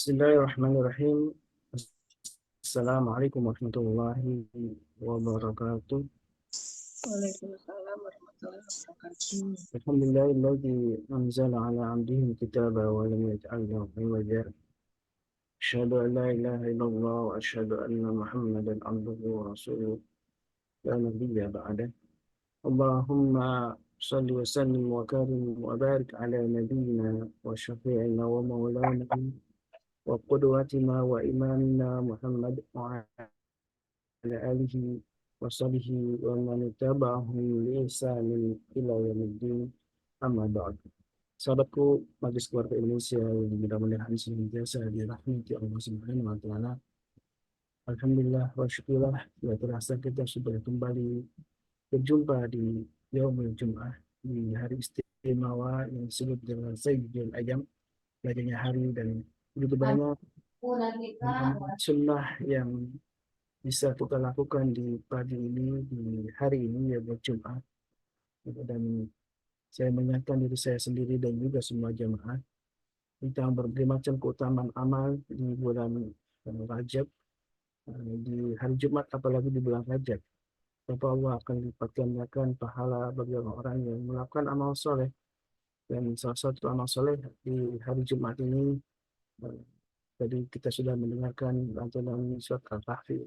Bismillahirrahmanirrahim. Assalamualaikum warahmatullahi wabarakatuh. Waalaikumsalam warahmatullahi wabarakatuh. Alhamdulillahilladzi anzala ala 'abdihi kitaba wa lam yaj'al lahu 'iwaja. Asyhadu an la ilaha illallah wa asyhadu anna Muhammadan 'abduhu wa rasuluh. La nabiyya ba'dah. Allahumma shalli wa sallim wa karim wa barik ala nabiyyina wa syafi'ina wa maulana wa qudwatina wa imamina Muhammad wa ala alihi wa sahbihi wa man tabi'ahum bi ihsanin ila yaumiddin. Amma ba'd. Sahabatku, Majelis Keluarga Indonesia yang mudah-mudahan senantiasa dirahmati Allah Subhanahu wa taala. Alhamdulillah wa syukurlah ya terasa kita sudah kembali berjumpa di Yaumul Jum'ah, di hari istimewa yang disebut dengan Sayyidul Ayyam, banyak hari dan begitu banyak sunnah yang bisa kita lakukan di pagi ini, di hari ini ya Jumat. Dan saya mengingatkan diri saya sendiri dan juga semua jemaah tentang berbagai macam keutamaan amal di bulan Rajab, di hari Jumat apalagi di bulan Rajab. Bapak Allah akan lipat gandakan pahala bagi orang-orang yang melakukan amal soleh. Dan salah satu amal soleh di hari Jumat ini, tadi kita sudah mendengarkan lantunan surat Al-Kahfi.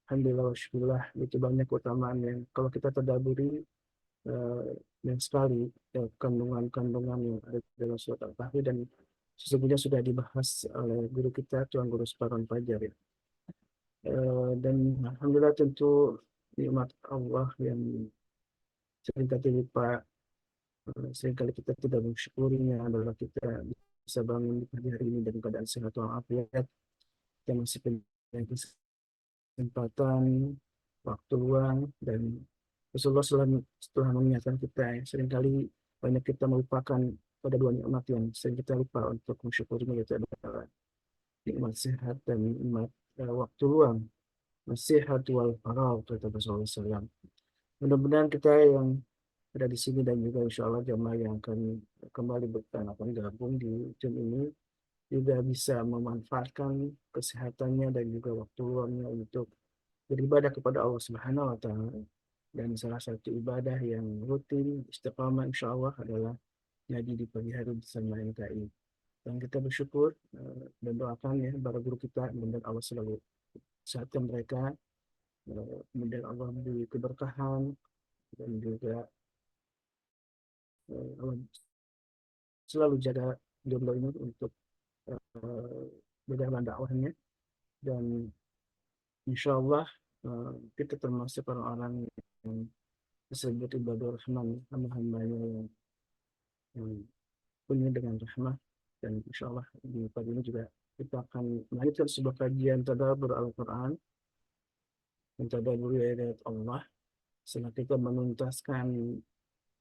Alhamdulillah wa syukurlah, itu banyak keutamaan yang kalau kita tadaburi dan sekali kandungan-kandungan yang ada dalam surat Al-Kahfi, dan sesungguhnya sudah dibahas oleh guru kita Tuan Guru Separon Fajar ya. Dan alhamdulillah tentu nikmat Allah yang seringkali lupa, seringkali kita tidak mensyukurinya adalah kita bisa bangun di pagi hari ini dalam keadaan sehat walafiat, kita masih punya kesempatan, waktu luang, dan Rasulullah setelah mengingatkan kita, seringkali banyak kita melupakan pada dua nikmat yang sering kita lupa untuk mensyukurinya, yaitu adalah nikmat sehat dan nikmat waktu luang. Nasihat wal faragh, kata Rasulullah SAW. Mudah-mudahan kita yang ada di sini dan juga insya Allah jamaah yang akan kembali akan gabung di Zoom ini juga bisa memanfaatkan kesehatannya dan juga waktu luangnya untuk beribadah kepada Allah Subhanahu wa taala. Dan salah satu ibadah yang rutin istiqamah insya Allah adalah ngaji di pagi hari bersama MKI. Dan kita bersyukur dan doakan ya para guru kita, mudah Allah selalu sehatkan mereka, mudah Allah beri keberkahan, dan juga Allah selalu jaga jomblo ini untuk berjalan dakwahnya. Dan insya Allah kita termasuk orang-orang yang disebut ibadur rahman, hamba-hambanya yang penuh dengan rahmah. Dan insya Allah di pagi ini juga kita akan melanjutkan sebuah kajian tadabbur Al-Quran dan tadabbur ayat Allah setelah kita menuntaskan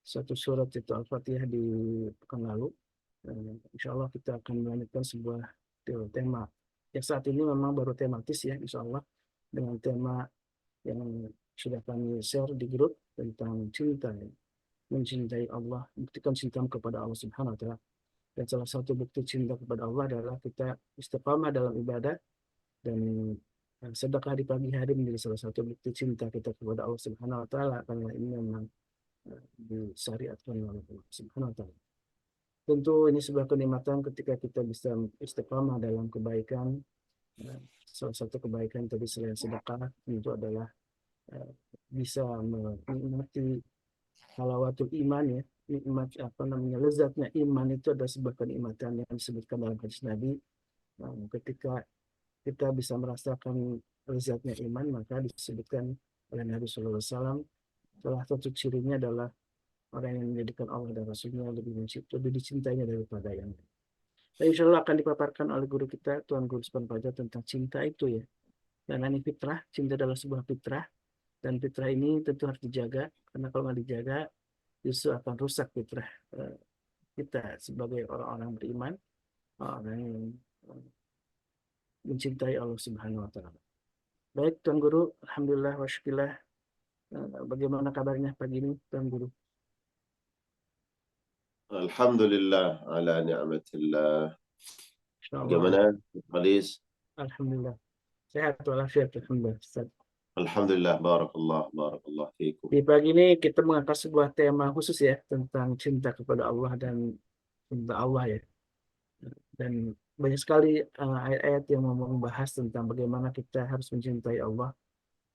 satu surat itu Al-Fatihah di pekan lalu. Insya Allah kita akan melanjutkan sebuah tema yang saat ini memang baru tematis ya, insya Allah, dengan tema yang sudah kami share di grup tentang cinta, mencintai Allah, buktikan cintamu kepada Allah Subhanahu wa taala. Dan salah satu bukti cinta kepada Allah adalah kita istiqamah dalam ibadah, dan sedekah di pagi hari menjadi salah satu bukti cinta kita kepada Allah Subhanahu wa taala, karena ini memang disyariatkan oleh Allah Subhanahu wa taala. Tentu ini sebuah kenikmatan ketika kita bisa istiqamah dalam kebaikan. Salah satu kebaikan tadi selain sedekah itu adalah bisa menikmati halawatul iman ya, nikmat apa namanya, lezatnya iman itu adalah sebuah kenikmatan yang disebutkan dalam hadis Nabi. Ketika kita bisa merasakan lezatnya iman, maka disebutkan oleh Nabi Sallallahu Alaihi Wasallam salah satu cirinya adalah orang yang menjadikan Allah dan Rasulnya lebih dicintainya daripada yang lain. Dan insya Allah akan dipaparkan oleh guru kita Tuan Guru Sepan Fajar tentang cinta itu ya. Dan ini fitrah, cinta adalah sebuah fitrah, dan fitrah ini tentu harus dijaga, karena kalau nggak dijaga justru akan rusak fitrah kita sebagai orang-orang beriman, orang yang mencintai Allah Subhanahu wa taala. Baik Tuan Guru, alhamdulillah wa syukurillah. Bagaimana kabarnya pagi ini Tuan Guru? Alhamdulillah ala ni'matillah. Insyaallah. Bagaimana, Khalis? Alhamdulillah. Sehat walafiat, alhamdulillah, Ustaz. Alhamdulillah, barakallah fiikum. Di pagi ini kita mengangkat sebuah tema khusus ya tentang cinta kepada Allah dan cinta Allah ya. Dan banyak sekali ayat-ayat yang membahas tentang bagaimana kita harus mencintai Allah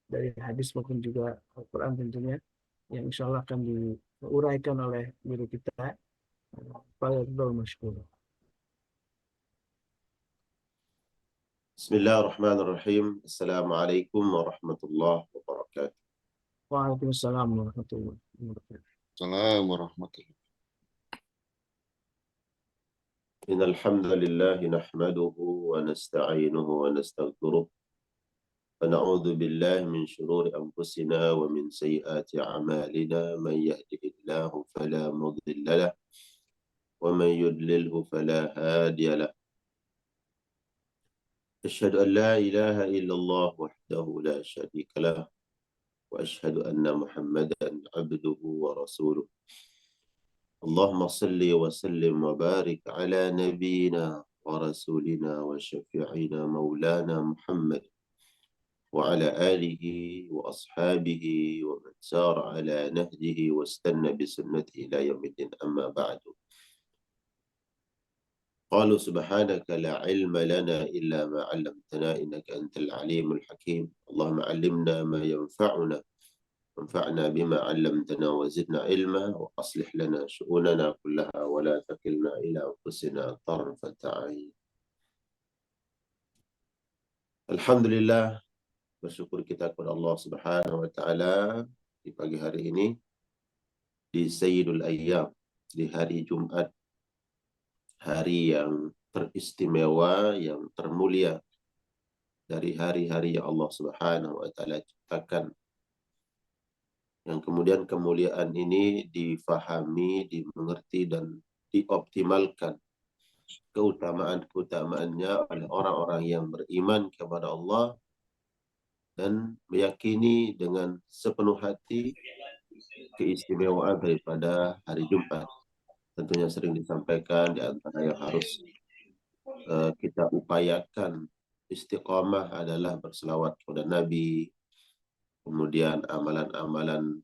dari hadis maupun juga Al-Quran tentunya yang insya Allah akan diuraikan oleh guru kita. Fadhil mashkur. Bismillahirrahmanirrahim. Assalamualaikum warahmatullahi wabarakatuh. Waalaikumsalam warahmatullahi wabarakatuh. Assalamualaikum warahmatullahi Innal hamdalillah nahmaduhu wa nasta'inuhu wa nastaghfiruh. Wa na'udzu billahi min shururi anfusina wa min sayyiati a'malina. Man yahdihillahu fala mudilla lahu wa man yudlilhu fala hadiya lahu. Asyhadu an la ilaha illallah wahdahu la syarika lahu wa asyhadu anna Muhammadan abduhu wa rasuluh. Allahumma salli wa sallim wa barik ala nabiyyina wa rasulina wa syafi'ina maulana Muhammad wa ala alihi wa ashabihi wa man sara ala nahjihi wa istanna bi sunnatihi ila yaumiddin, amma ba'du. Qalu subhanaka la ilma lana illa ma 'allamtana innaka antal alimul hakim. Allahumma 'allimna ma yanfa'una وانفعنا بما علمتنا وزدنا علما وأصلح لنا شؤوننا كلها ولا تكلنا إلى أنفسنا طرفة عين. Alhamdulillah, bersyukur kita kepada Allah Subhanahu wa taala di pagi hari ini di Sayyidul Ayyam, di hari Jumat, hari yang teristimewa, yang termulia dari hari-hari yang Allah Subhanahu wa taala ciptakan, yang kemudian kemuliaan ini difahami, dimengerti, dan dioptimalkan keutamaan-keutamaannya oleh orang-orang yang beriman kepada Allah dan meyakini dengan sepenuh hati keistimewaan daripada hari Jumat. Tentunya sering disampaikan di antara yang harus kita upayakan istiqamah adalah berselawat kepada Nabi, kemudian amalan-amalan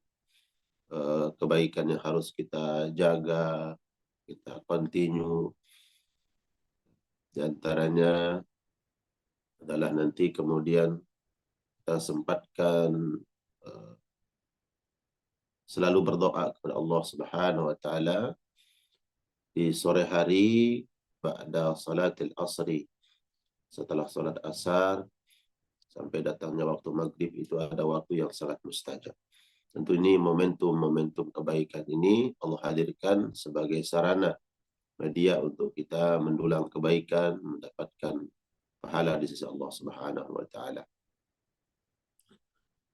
kebaikan yang harus kita jaga, kita continue. Di antaranya adalah nanti kemudian kita sempatkan selalu berdoa kepada Allah Subhanahu wa taala di sore hari ba'da salatil asri, setelah salat asar sampai datangnya waktu maghrib, itu ada waktu yang sangat mustajab. Tentu ini momentum-momentum kebaikan ini Allah hadirkan sebagai sarana media untuk kita mendulang kebaikan, mendapatkan pahala di sisi Allah Subhanahu wa taala.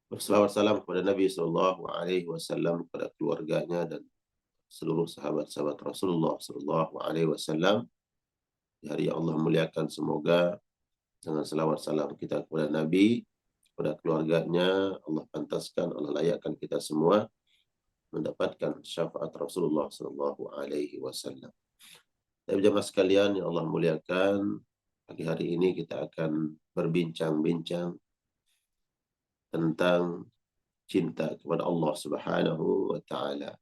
Berselawat salam kepada Nabi sallallahu alaihi wasallam, kepada keluarganya dan seluruh sahabat-sahabat Rasulullah sallallahu alaihi wasallam. Di hari yang Allah muliakan, semoga dengan selawat salam kita kepada Nabi, kepada keluarganya, Allah pantaskan, Allah layakkan kita semua mendapatkan syafaat Rasulullah sallallahu alaihi wasallam. Dan jemaah sekalian yang Allah muliakan, pagi hari ini kita akan berbincang-bincang tentang cinta kepada Allah Subhanahu wa taala.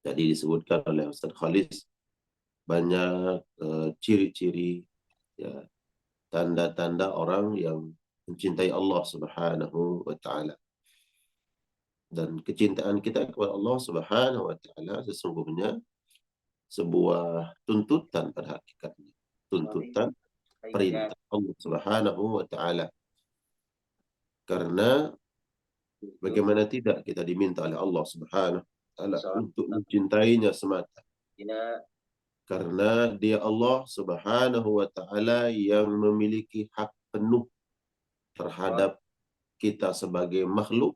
Jadi disebutkan oleh Ustaz Khalis banyak ciri-ciri, ya, tanda-tanda orang yang mencintai Allah Subhanahu wa taala. Dan kecintaan kita kepada Allah Subhanahu wa taala sesungguhnya sebuah tuntutan pada hakikatnya, tuntutan perintah Allah Subhanahu wa taala. Karena bagaimana tidak kita diminta oleh Allah Subhanahu wa taala untuk mencintainya semata. Karena Dia Allah Subhanahu wa taala yang memiliki hak penuh terhadap kita sebagai makhluk,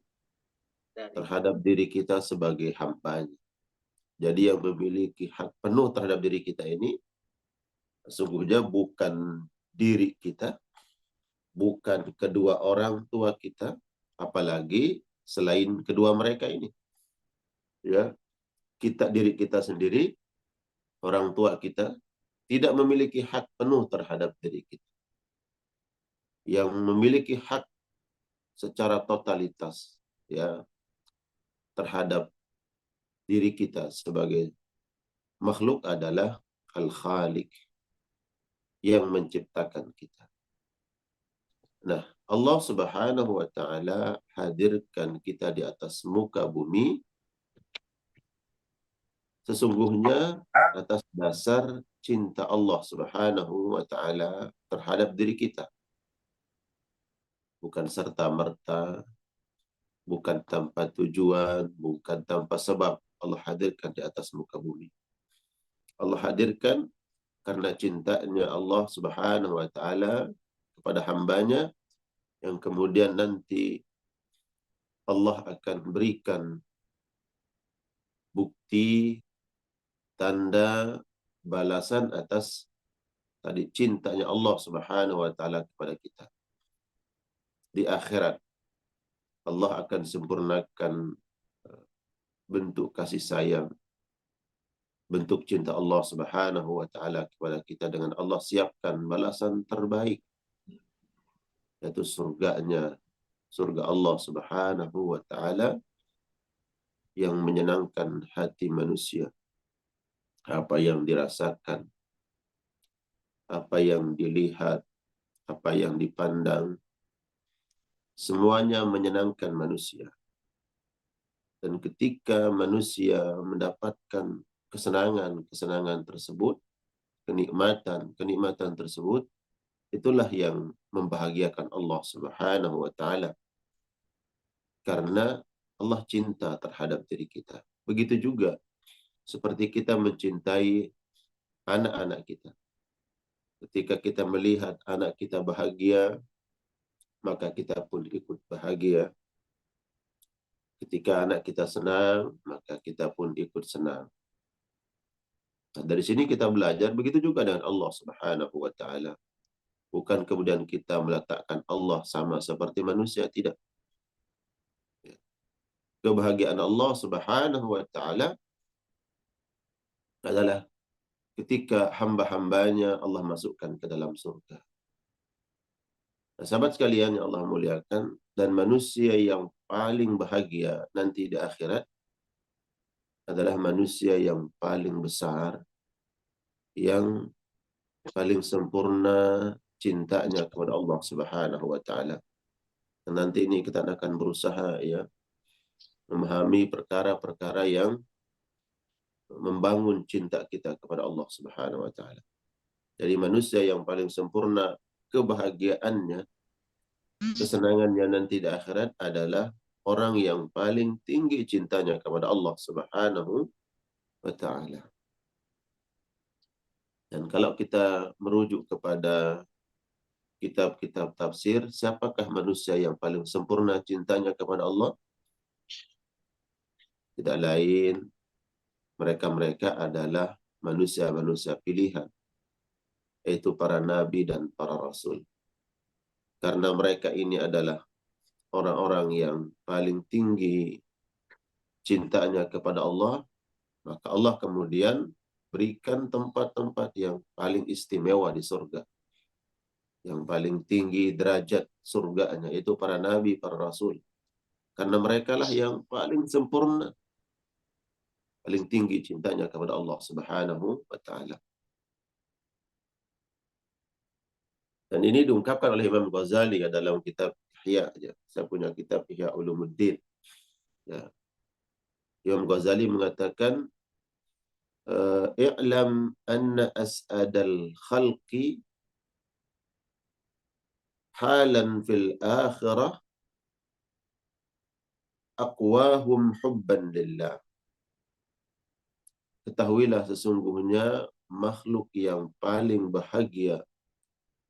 terhadap diri kita sebagai hamba-Nya. Jadi yang memiliki hak penuh terhadap diri kita ini sesungguhnya bukan diri kita, bukan kedua orang tua kita, apalagi selain kedua mereka ini. Ya, kita, diri kita sendiri, orang tua kita, tidak memiliki hak penuh terhadap diri kita. Yang memiliki hak secara totalitas ya terhadap diri kita sebagai makhluk adalah Al-Khaliq yang menciptakan kita. Nah, Allah Subhanahu wa taala hadirkan kita di atas muka bumi sesungguhnya atas dasar cinta Allah Subhanahu wa taala terhadap diri kita. Bukan serta-merta, bukan tanpa tujuan, bukan tanpa sebab Allah hadirkan di atas muka bumi. Allah hadirkan karena cintanya Allah Subhanahu wa taala kepada hambanya yang kemudian nanti Allah akan berikan bukti tanda balasan atas tadi cintanya Allah Subhanahu wa taala kepada kita. Di akhirat Allah akan sempurnakan bentuk kasih sayang, bentuk cinta Allah Subhanahu wa taala kepada kita dengan Allah siapkan balasan terbaik, yaitu surganya, surga Allah Subhanahu wa taala yang menyenangkan hati manusia. Apa yang dirasakan, apa yang dilihat, apa yang dipandang, semuanya menyenangkan manusia. Dan ketika manusia mendapatkan kesenangan tersebut, kenikmatan tersebut, itulah yang membahagiakan Allah Subhanahu wa taala. Karena Allah cinta terhadap diri kita. Begitu juga seperti kita mencintai anak-anak kita. Ketika kita melihat anak kita bahagia, maka kita pun ikut bahagia. Ketika anak kita senang, maka kita pun ikut senang. Nah, dari sini kita belajar begitu juga dengan Allah Subhanahu wa taala. Bukan kemudian kita meletakkan Allah sama seperti manusia, tidak. Kebahagiaan Allah Subhanahu wa taala adalah ketika hamba-hambanya Allah masukkan ke dalam surga. Nah, sahabat sekalian yang Allah muliakan, dan manusia yang paling bahagia nanti di akhirat adalah manusia yang paling besar, yang paling sempurna cintanya kepada Allah Subhanahu wa taala. Dan nanti ini kita akan berusaha ya memahami perkara-perkara yang membangun cinta kita kepada Allah Subhanahu wa taala. Jadi manusia yang paling sempurna kebahagiaannya, kesenangannya nanti di akhirat adalah orang yang paling tinggi cintanya kepada Allah Subhanahu wa taala. Dan kalau kita merujuk kepada kitab-kitab tafsir, siapakah manusia yang paling sempurna cintanya kepada Allah? Tidak lain, mereka-mereka adalah manusia-manusia pilihan, yaitu para nabi dan para rasul. Karena mereka ini adalah orang-orang yang paling tinggi cintanya kepada Allah, maka Allah kemudian berikan tempat-tempat yang paling istimewa di surga. Yang paling tinggi derajat surganya itu para nabi, para rasul. Karena mereka lah yang paling sempurna, paling tinggi cintanya kepada Allah Subhanahu wa taala. Dan ini diungkapkan oleh Imam Ghazali dalam kitab Ihya. Saya punya kitab Ihya Ulumuddin. Ya. Imam Ghazali mengatakan, "I'lam anna as'adal khalqi halan fil akhirah aqwahum hubban lillah." Ketahuilah sesungguhnya makhluk yang paling bahagia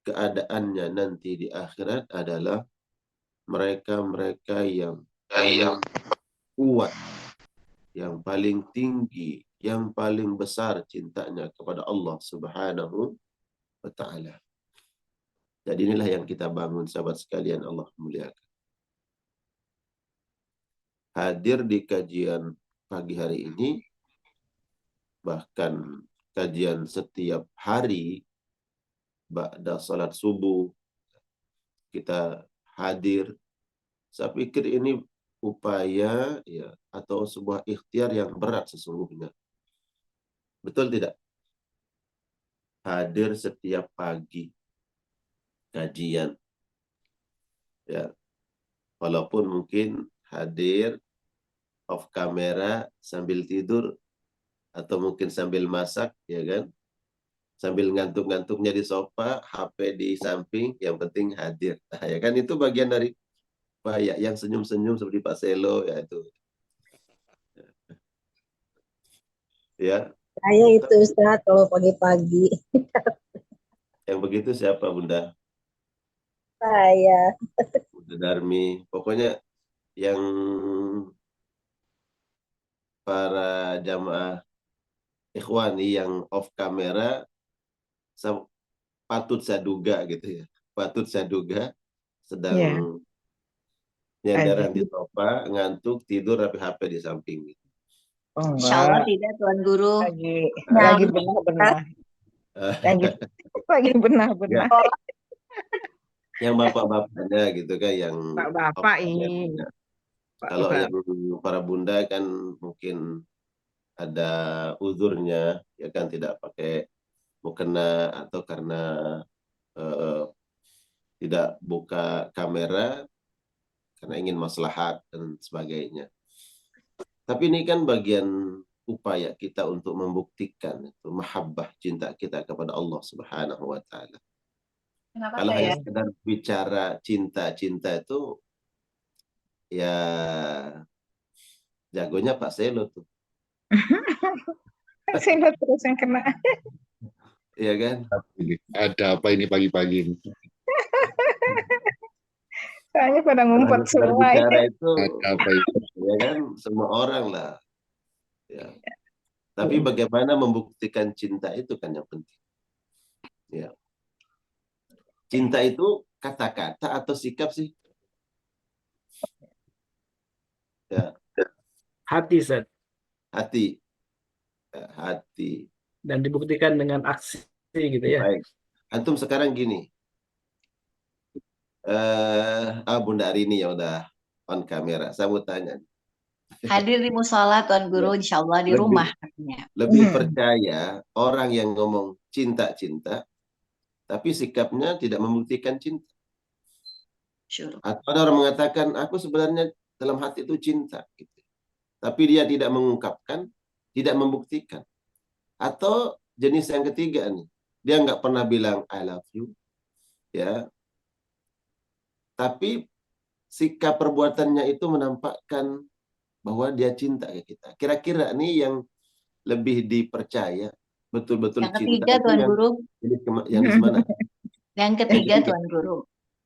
keadaannya nanti di akhirat adalah mereka-mereka yang paling kuat, yang paling tinggi, yang paling besar cintanya kepada Allah Subhanahu wa taala. Jadi inilah yang kita bangun, sahabat sekalian Allah muliakan. Hadir di kajian pagi hari ini, bahkan kajian setiap hari, ba'da salat subuh, kita hadir. Saya pikir ini upaya ya atau sebuah ikhtiar yang berat sesungguhnya. Betul tidak? Hadir setiap pagi kajian ya. Walaupun mungkin hadir off kamera sambil tidur atau mungkin sambil masak ya kan. Sambil ngantuk-ngantuknya di sofa, HP di samping, yang penting hadir. Nah, ya kan itu bagian dari upaya yang senyum-senyum seperti Pak Selo ya itu. Ya, Saya itu Ustaz kalau pagi-pagi. yang begitu siapa Bunda? Saya. Bunda Darmi. Pokoknya yang para jamaah ikhwani yang off kamera patut saya duga gitu ya. Patut saya duga sedang Ya, nyandaran aja. di sofa, ngantuk, tidur tapi HP di samping gitu. Oh Insya Allah enggak, tidak, Tuan Guru. lagi benah-benah, lagi lagi benah-benah. Ya, yang bapak-bapaknya gitu kan yang Pak off Bapak ini, kameranya. Pak Kalau Bapak. yang para bunda kan mungkin ada uzurnya ya kan tidak pakai mukena atau karena eh, tidak buka kamera karena ingin maslahat dan sebagainya. Tapi ini kan bagian upaya kita untuk membuktikan itu mahabbah cinta kita kepada Allah Subhanahu wa taala. Kenapa Kalau hanya saya? sekedar bicara cinta-cinta itu ya jagonya Pak Selo tuh, Sehingga terus yang kena. iya kan? Ada apa ini pagi-pagi ini? Soalnya pada Kalau ngumpet hanya sekedar semua ya. bicara itu Ada apa ini? ya kan semua orang lah ya. Tapi bagaimana membuktikan cinta itu kan yang penting. Ya. Cinta itu kata-kata atau sikap sih? Ya, Hati, Ustaz. hati. Ya, hati. Dan dibuktikan dengan aksi gitu ya. Baik. Antum sekarang gini. Bunda Arini yang udah on kamera. Saya mau tanya. Hadir di musola, Tuan Guru, insya Allah di Lebih- rumah katanya. Lebih percaya orang yang ngomong cinta-cinta, tapi sikapnya tidak membuktikan cinta. Syukur. Atau ada orang mengatakan, aku sebenarnya dalam hati itu cinta. Gitu. Tapi dia tidak mengungkapkan, tidak membuktikan. Atau jenis yang ketiga nih, dia nggak pernah bilang I love you, ya. Tapi sikap perbuatannya itu menampakkan bahwa dia cinta ke kita. Kira-kira nih yang lebih dipercaya, betul-betul Yang cinta ketiga, itu Tuan yang Guru. yang di mana? Yang ketiga, ketiga. Tuan Guru.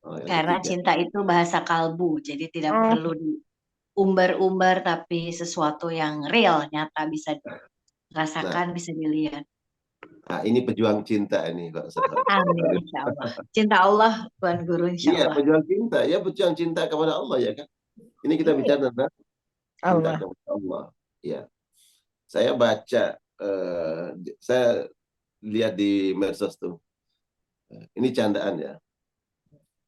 Oh, yang Karena ketiga. cinta itu bahasa kalbu, jadi tidak Oh. perlu diumbar-umbar, tapi sesuatu yang real, nyata, bisa dirasakan, bisa dilihat. Nah, ini pejuang cinta ini, Pak Ustaz. Amin, insya Allah. Cinta Allah, Tuan Guru, insya Iya, Allah. pejuang cinta. Ya, pejuang cinta kepada Allah ya kan. Ini kita bicara tentang cinta Allah. kepada Allah. Ya. Saya baca, saya lihat di medsos tuh. Ini candaan ya.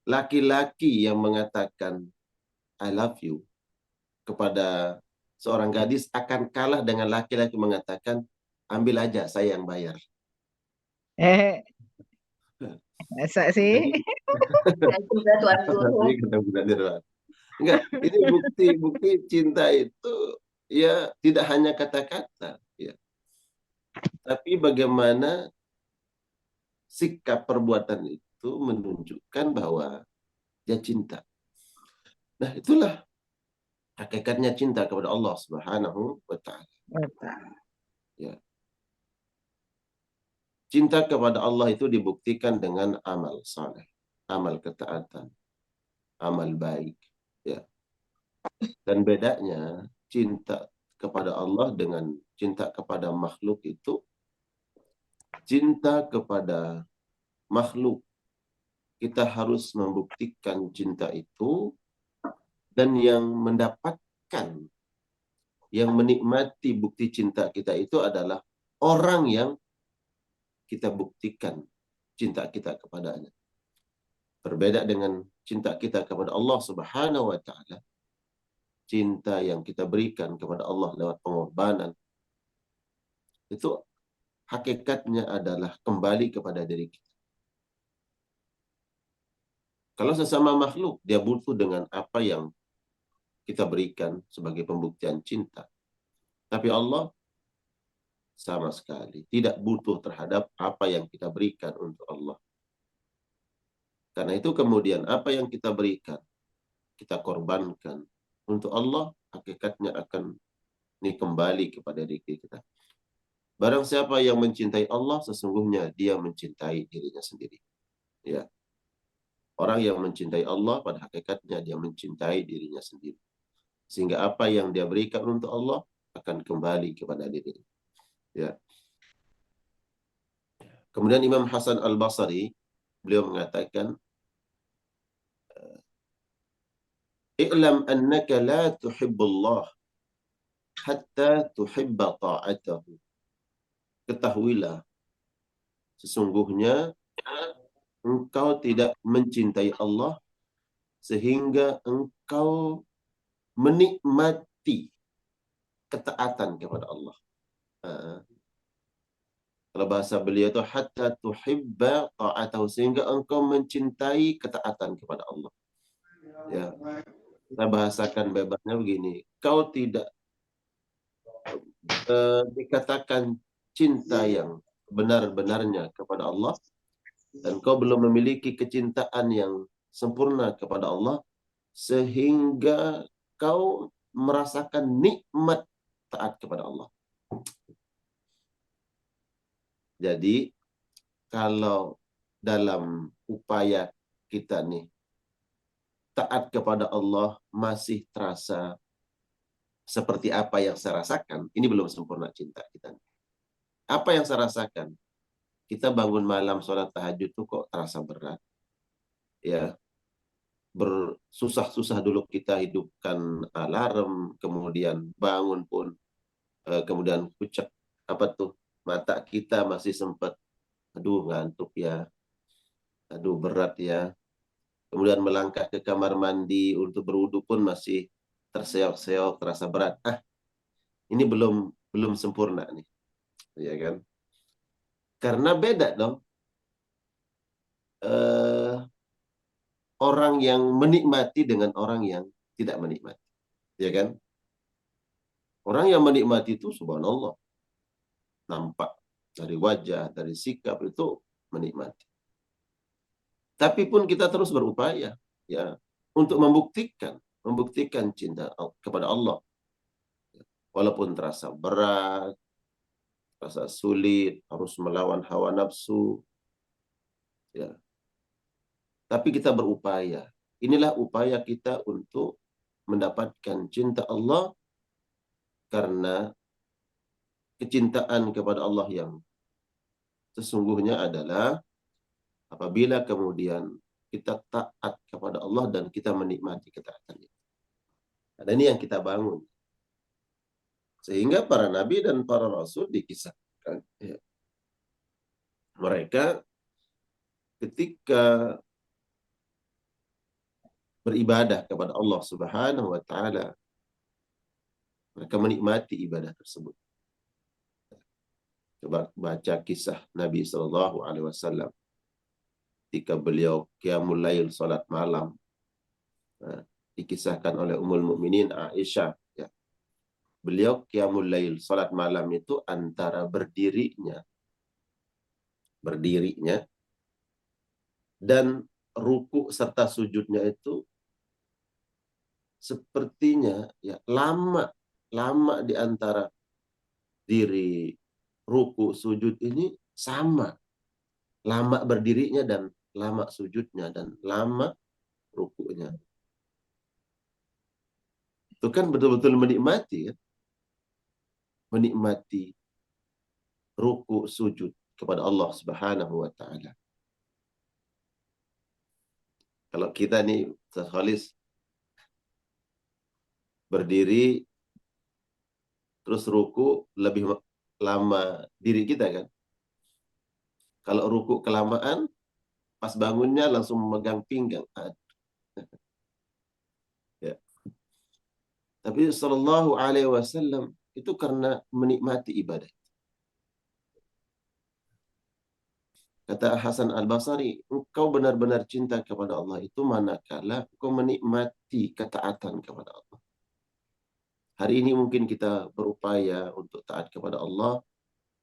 Laki-laki yang mengatakan I love you kepada seorang gadis akan kalah dengan laki-laki mengatakan ambil aja, saya yang bayar. Masa sih? Dan juga Tuan Guru. Jadi kata Bunda Nirwan. Enggak, ini bukti cinta itu ya tidak hanya kata-kata ya. Tapi bagaimana sikap perbuatan itu menunjukkan bahwa dia cinta. Nah, itulah hakikatnya cinta kepada Allah Subhanahu wa taala. Ya. Cinta kepada Allah itu dibuktikan dengan amal saleh, amal ketaatan, amal baik, ya. Dan bedanya cinta kepada Allah dengan cinta kepada makhluk itu, cinta kepada makhluk kita harus membuktikan cinta itu, dan yang mendapatkan, yang menikmati bukti cinta kita itu adalah orang yang kita buktikan cinta kita kepadanya. Berbeda dengan cinta kita kepada Allah Subhanahu wa taala, cinta yang kita berikan kepada Allah lewat pengorbanan, itu hakikatnya adalah kembali kepada diri kita. Kalau sesama makhluk, dia butuh dengan apa yang kita berikan sebagai pembuktian cinta. Tapi Allah sama sekali tidak butuh terhadap apa yang kita berikan untuk Allah. Karena itu kemudian apa yang kita berikan, kita korbankan untuk Allah, hakikatnya akan kembali kepada diri kita. Barang siapa yang mencintai Allah, sesungguhnya dia mencintai dirinya sendiri. Ya. Orang yang mencintai Allah, pada hakikatnya dia mencintai dirinya sendiri. Sehingga apa yang dia berikan untuk Allah akan kembali kepada dirinya. Ya. Kemudian Imam Hasan Al-Basri, beliau mengatakan, "I'lam annaka la tuhibbullah hatta tuhibba ta'atahu." Ketahuilah, sesungguhnya engkau tidak mencintai Allah sehingga engkau menikmati ketaatan kepada Allah. Kalau bahasa beliau itu hatta tuhibba ta'atahu, sehingga engkau mencintai ketaatan kepada Allah. Ya. Kita bahasakan bebasnya begini, kau tidak dikatakan cinta yang benar-benarnya kepada Allah, dan kau belum memiliki kecintaan yang sempurna kepada Allah, sehingga kau merasakan nikmat taat kepada Allah. Jadi, kalau dalam upaya kita nih, taat kepada Allah masih terasa seperti apa yang saya rasakan, ini belum sempurna cinta kita. Apa yang saya rasakan? Kita bangun malam sholat tahajud itu kok terasa berat. Ya, bersusah-susah dulu kita hidupkan alarm, kemudian bangun pun, kemudian pucat mata kita masih sempat, aduh ngantuk ya, aduh berat ya. Kemudian melangkah ke kamar mandi untuk berwudu pun masih terseok-seok, terasa berat. Ini belum sempurna nih, ya kan? Karena beda dong. Orang yang menikmati dengan orang yang tidak menikmati, ya kan? Orang yang menikmati itu subhanallah, nampak dari wajah, dari sikap itu menikmati. Tapi pun kita terus berupaya ya untuk membuktikan cinta kepada Allah. Walaupun terasa berat, terasa sulit, harus melawan hawa nafsu. Ya. Tapi kita berupaya. Inilah upaya kita untuk mendapatkan cinta Allah, karena kecintaan kepada Allah yang sesungguhnya adalah apabila kemudian kita taat kepada Allah dan kita menikmati ketaatan itu. Dan ini yang kita bangun. Sehingga para nabi dan para rasul dikisahkan, ya, mereka ketika beribadah kepada Allah Subhanahu wa taala, mereka menikmati ibadah tersebut. Coba baca kisah Nabi Shallallahu Alaihi Wasallam ketika beliau qiyamul lail, salat malam, dikisahkan oleh Ummul Mukminin Aisyah. Ya. Beliau qiyamul lail, salat malam itu antara berdirinya dan ruku serta sujudnya itu sepertinya ya lama di antara diri ruku sujud ini sama, lama berdirinya dan lama sujudnya dan lama rukunya. Itu kan betul-betul menikmati, kan? Menikmati ruku sujud kepada Allah Subhanahu wa taala. Kalau kita nih Khalis berdiri terus ruku lebih lama diri kita kan. Kalau rukuk kelamaan, pas bangunnya langsung memegang pinggang. Ya. Tapi Sallallahu Alaihi Wasallam itu karena menikmati ibadah. Kata Hasan Al-Basri, engkau benar-benar cinta kepada Allah itu manakala engkau menikmati ketaatan kepada Allah. Hari ini mungkin kita berupaya untuk taat kepada Allah,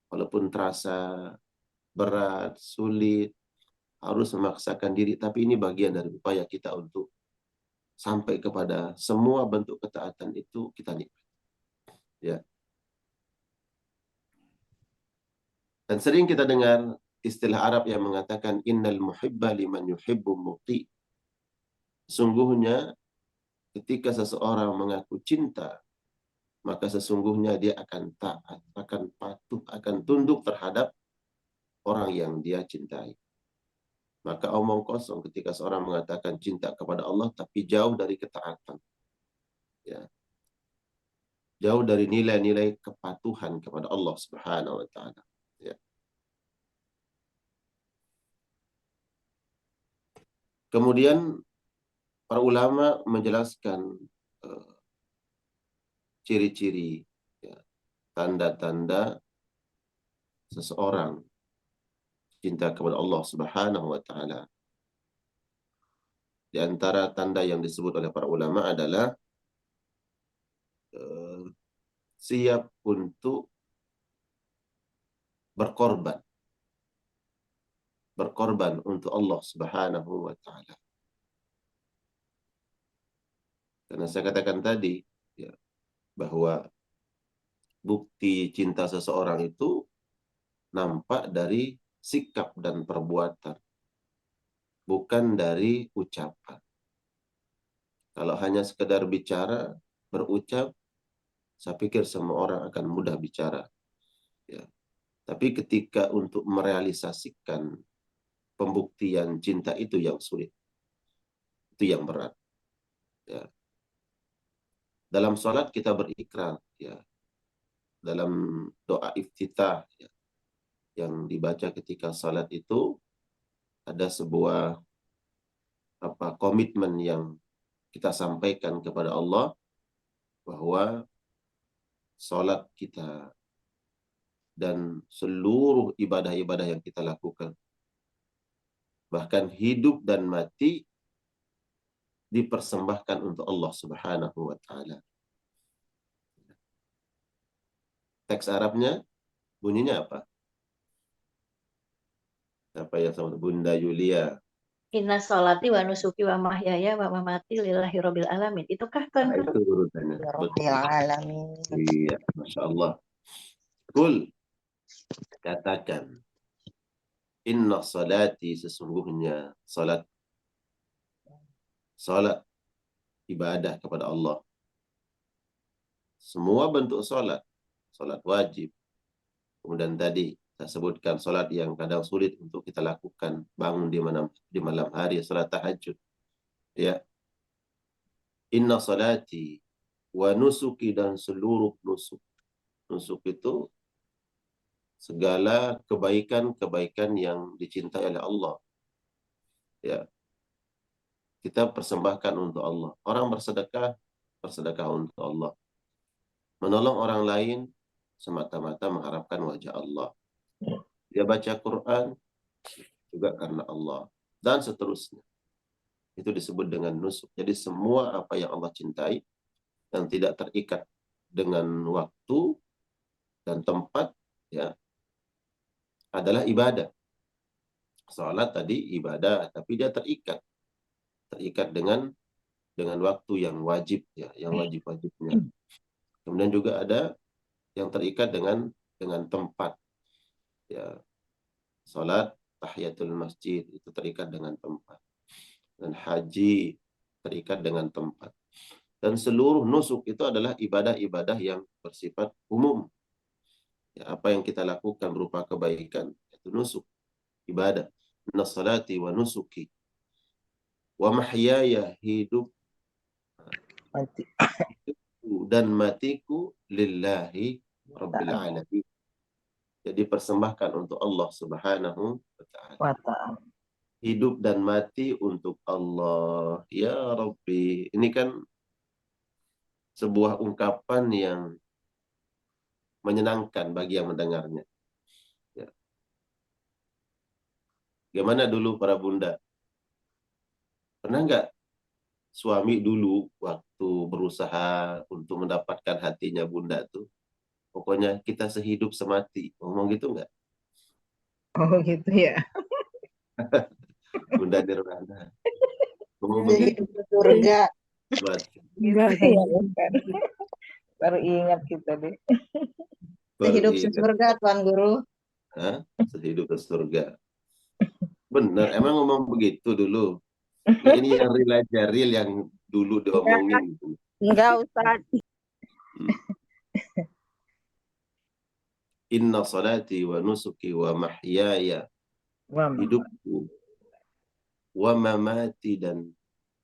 walaupun terasa berat, sulit, harus memaksakan diri, tapi ini bagian dari upaya kita untuk sampai kepada semua bentuk ketaatan itu kita nikmati. Ya. Dan sering kita dengar istilah Arab yang mengatakan innal muhibba liman yuhibbu muti. Sungguhnya ketika seseorang mengaku cinta, maka sesungguhnya dia akan taat, akan patuh, akan tunduk terhadap orang yang dia cintai. Maka omong kosong ketika seorang mengatakan cinta kepada Allah tapi jauh dari ketaatan. Ya. Jauh dari nilai-nilai kepatuhan kepada Allah Subhanahu wa taala. Ya. Kemudian para ulama menjelaskan ciri-ciri, ya, tanda-tanda seseorang cinta kepada Allah Subhanahu wa taala. Di antara tanda yang disebut oleh para ulama adalah siap untuk berkorban untuk Allah Subhanahu wa taala. Karena saya katakan tadi, ya, bahwa bukti cinta seseorang itu nampak dari sikap dan perbuatan, bukan dari ucapan. Kalau hanya sekedar bicara, berucap, saya pikir semua orang akan mudah bicara. Ya. Tapi ketika untuk merealisasikan pembuktian cinta itu yang sulit. Itu yang berat. Ya. Dalam sholat kita berikrar, ya. Dalam doa iftitah, ya, yang dibaca ketika sholat itu ada sebuah komitmen yang kita sampaikan kepada Allah bahwa sholat kita dan seluruh ibadah-ibadah yang kita lakukan, bahkan hidup dan mati, dipersembahkan untuk Allah Subhanahu wa taala. Teks Arabnya bunyinya apa? Apa yang sama Bunda Yulia? Inna sholati wa nusuki wa mahyaya wa mamati lillahi rabbil alamin. Itukah Tuan Nah, Guru? itu urutannya. Rabbil alamin. Iya, Masya Allah. Kul, katakan, inna salati, sesungguhnya salat ibadah kepada Allah. Semua bentuk salat wajib. Kemudian tadi saya sebutkan salat yang kadang sulit untuk kita lakukan, bangun di malam hari, salat tahajud. Ya. Inna salati wa nusuki, dan seluruh nusuk. Nusuk itu segala kebaikan-kebaikan yang dicintai oleh Allah. Ya. Kita persembahkan untuk Allah. Orang bersedekah untuk Allah. Menolong orang lain semata-mata mengharapkan wajah Allah. Dia baca Quran juga karena Allah. Dan seterusnya. Itu disebut dengan nusuk. Jadi semua apa yang Allah cintai yang tidak terikat dengan waktu dan tempat, ya, adalah ibadah. Salat tadi ibadah, tapi dia terikat dengan waktu yang wajib, ya, yang wajib-wajibnya. Kemudian juga ada yang terikat dengan tempat, ya. Salat tahiyatul masjid itu terikat dengan tempat, dan haji terikat dengan tempat. Dan seluruh nusuk itu adalah ibadah-ibadah yang bersifat umum. Ya, apa yang kita lakukan berupa kebaikan itu nusuk, ibadah. Inna salati wa nusuki wa mahyaya, hidup Mati. dan matiku lillahi rabbil alamin. Jadi persembahkan untuk Allah Subhanahu wa Ta'ala. Wa ta'ala. Hidup dan mati untuk Allah. Ya Rabbi. Ini kan sebuah ungkapan yang menyenangkan bagi yang mendengarnya. Ya. Gimana dulu para bunda? Pernah nggak suami dulu waktu berusaha untuk mendapatkan hatinya bunda tuh, pokoknya kita sehidup semati, ngomong gitu nggak? Oh gitu ya. Bunda Nirwana ngomong Jadi begitu, ke surga. mati. Enggak Gitu kayak ya, gitu. bukan. Baru ingat kita deh. Baru Sehidup ingat, sesurga, Tuan Guru. hah? Sehidup ke surga. Bener, emang ngomong begitu dulu. Nggak, ini yang real aja, real yang dulu diomongin. Enggak, Ustaz. Hmm. Inna salati wa nusuki wa mahyaya, Wah, hidupku, wa mamati dan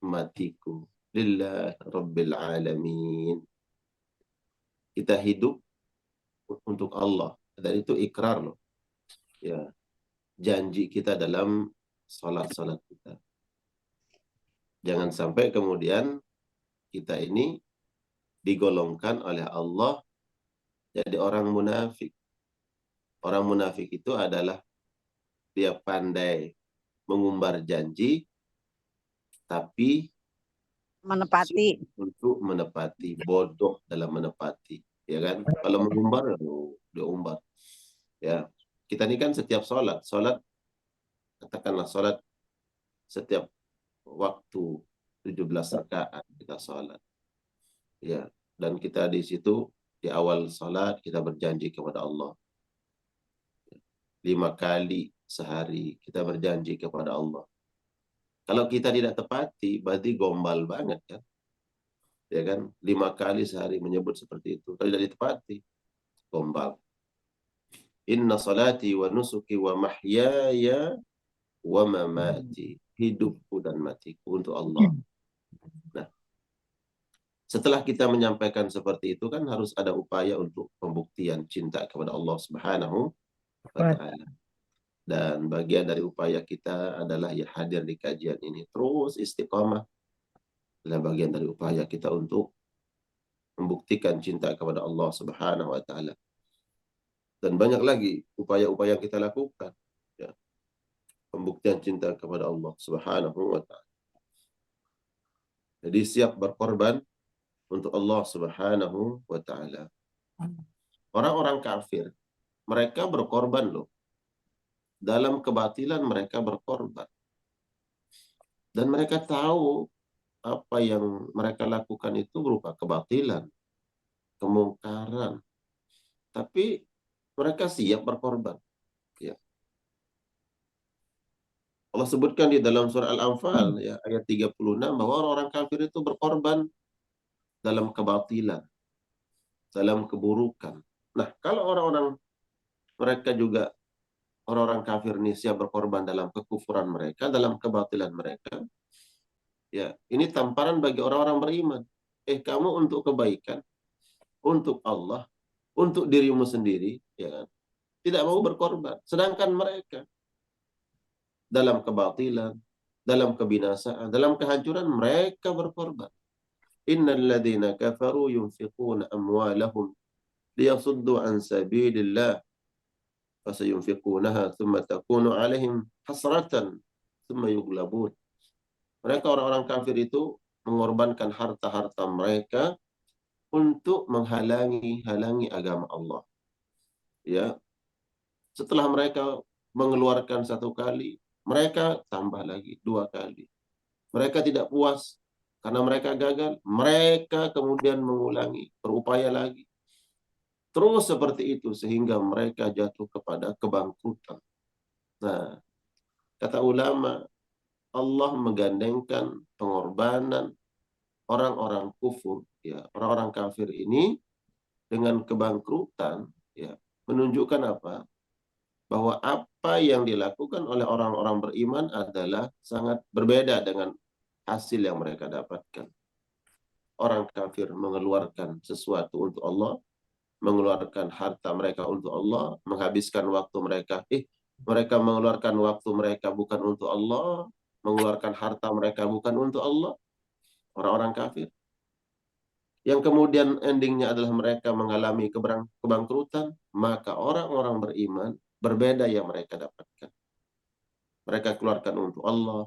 matiku, lillah rabbil alamin. Kita hidup untuk Allah, dan itu ikrar loh. Ya, janji kita dalam salat-salat kita. Jangan sampai kemudian kita ini digolongkan oleh Allah jadi orang munafik. Orang munafik itu adalah dia pandai mengumbar janji, tapi Menepati. untuk menepati, bodoh dalam menepati, ya kan? Kalau mengumbar, dia umbar. Ya, kita ini kan setiap sholat, katakanlah sholat setiap waktu 17 rakaat kita sholat, ya. Dan kita di situ di awal sholat kita berjanji kepada Allah 5 kali sehari kita berjanji kepada Allah. Kalau kita tidak tepati, berarti gombal banget kan? Ya kan? 5 kali sehari menyebut seperti itu. Kalau tidak ditepati, gombal. Inna salati wa nusuki wa mahyaya wa mamati. Hidupku dan matiku untuk Allah. Nah, setelah kita menyampaikan seperti itu kan harus ada upaya untuk pembuktian cinta kepada Allah Subhanahu wa Ta'ala. Dan bagian dari upaya kita adalah ya hadir di kajian ini. Terus istiqamah adalah bagian dari upaya kita untuk membuktikan cinta kepada Allah Subhanahu wa Ta'ala. Dan banyak lagi upaya-upaya yang kita lakukan. Ya. Pembuktian cinta kepada Allah Subhanahu wa Ta'ala. Jadi siap berkorban untuk Allah Subhanahu wa Ta'ala. Orang-orang kafir, mereka berkorban loh. Dalam kebatilan mereka berkorban. Dan mereka tahu apa yang mereka lakukan itu berupa kebatilan, kemungkaran. Tapi mereka siap berkorban. Ya. Allah sebutkan di dalam surah Al-Anfal ya, ayat 36 bahwa orang-orang kafir itu berkorban dalam kebatilan, dalam keburukan. Nah, kalau mereka juga orang-orang kafir ini siap berkorban dalam kekufuran mereka, dalam kebatilan mereka, ya, ini tamparan bagi orang-orang beriman. Kamu untuk kebaikan, untuk Allah, untuk dirimu sendiri, ya kan? Tidak mau berkorban. Sedangkan mereka dalam kebatilan, dalam kebinasaan, dalam kehancuran mereka berkorban. Innal ladzina kafaru yunfiquna amwalahum liyasuddu an sabilillah fasayunfiqunaha thumma takunu alaihim hasratan thumma yughlabun. Mereka orang-orang kafir itu mengorbankan harta-harta mereka untuk menghalangi agama Allah. Ya. Setelah mereka mengeluarkan 1 kali, mereka tambah lagi 2 kali. Mereka tidak puas karena mereka gagal, mereka kemudian mengulangi, berupaya lagi. Terus seperti itu sehingga mereka jatuh kepada kebangkrutan. Nah, kata ulama, Allah menggandengkan pengorbanan orang-orang kufur, ya, orang-orang kafir ini dengan kebangkrutan, ya, menunjukkan apa? Bahwa apa yang dilakukan oleh orang-orang beriman adalah sangat berbeda dengan hasil yang mereka dapatkan. Orang kafir mengeluarkan sesuatu untuk Allah, mengeluarkan harta mereka untuk Allah, menghabiskan waktu mereka. Mereka mengeluarkan waktu mereka bukan untuk Allah, mengeluarkan harta mereka bukan untuk Allah, orang-orang kafir. Yang kemudian endingnya adalah mereka mengalami kebangkrutan, maka orang-orang beriman berbeda yang mereka dapatkan. Mereka keluarkan untuk Allah,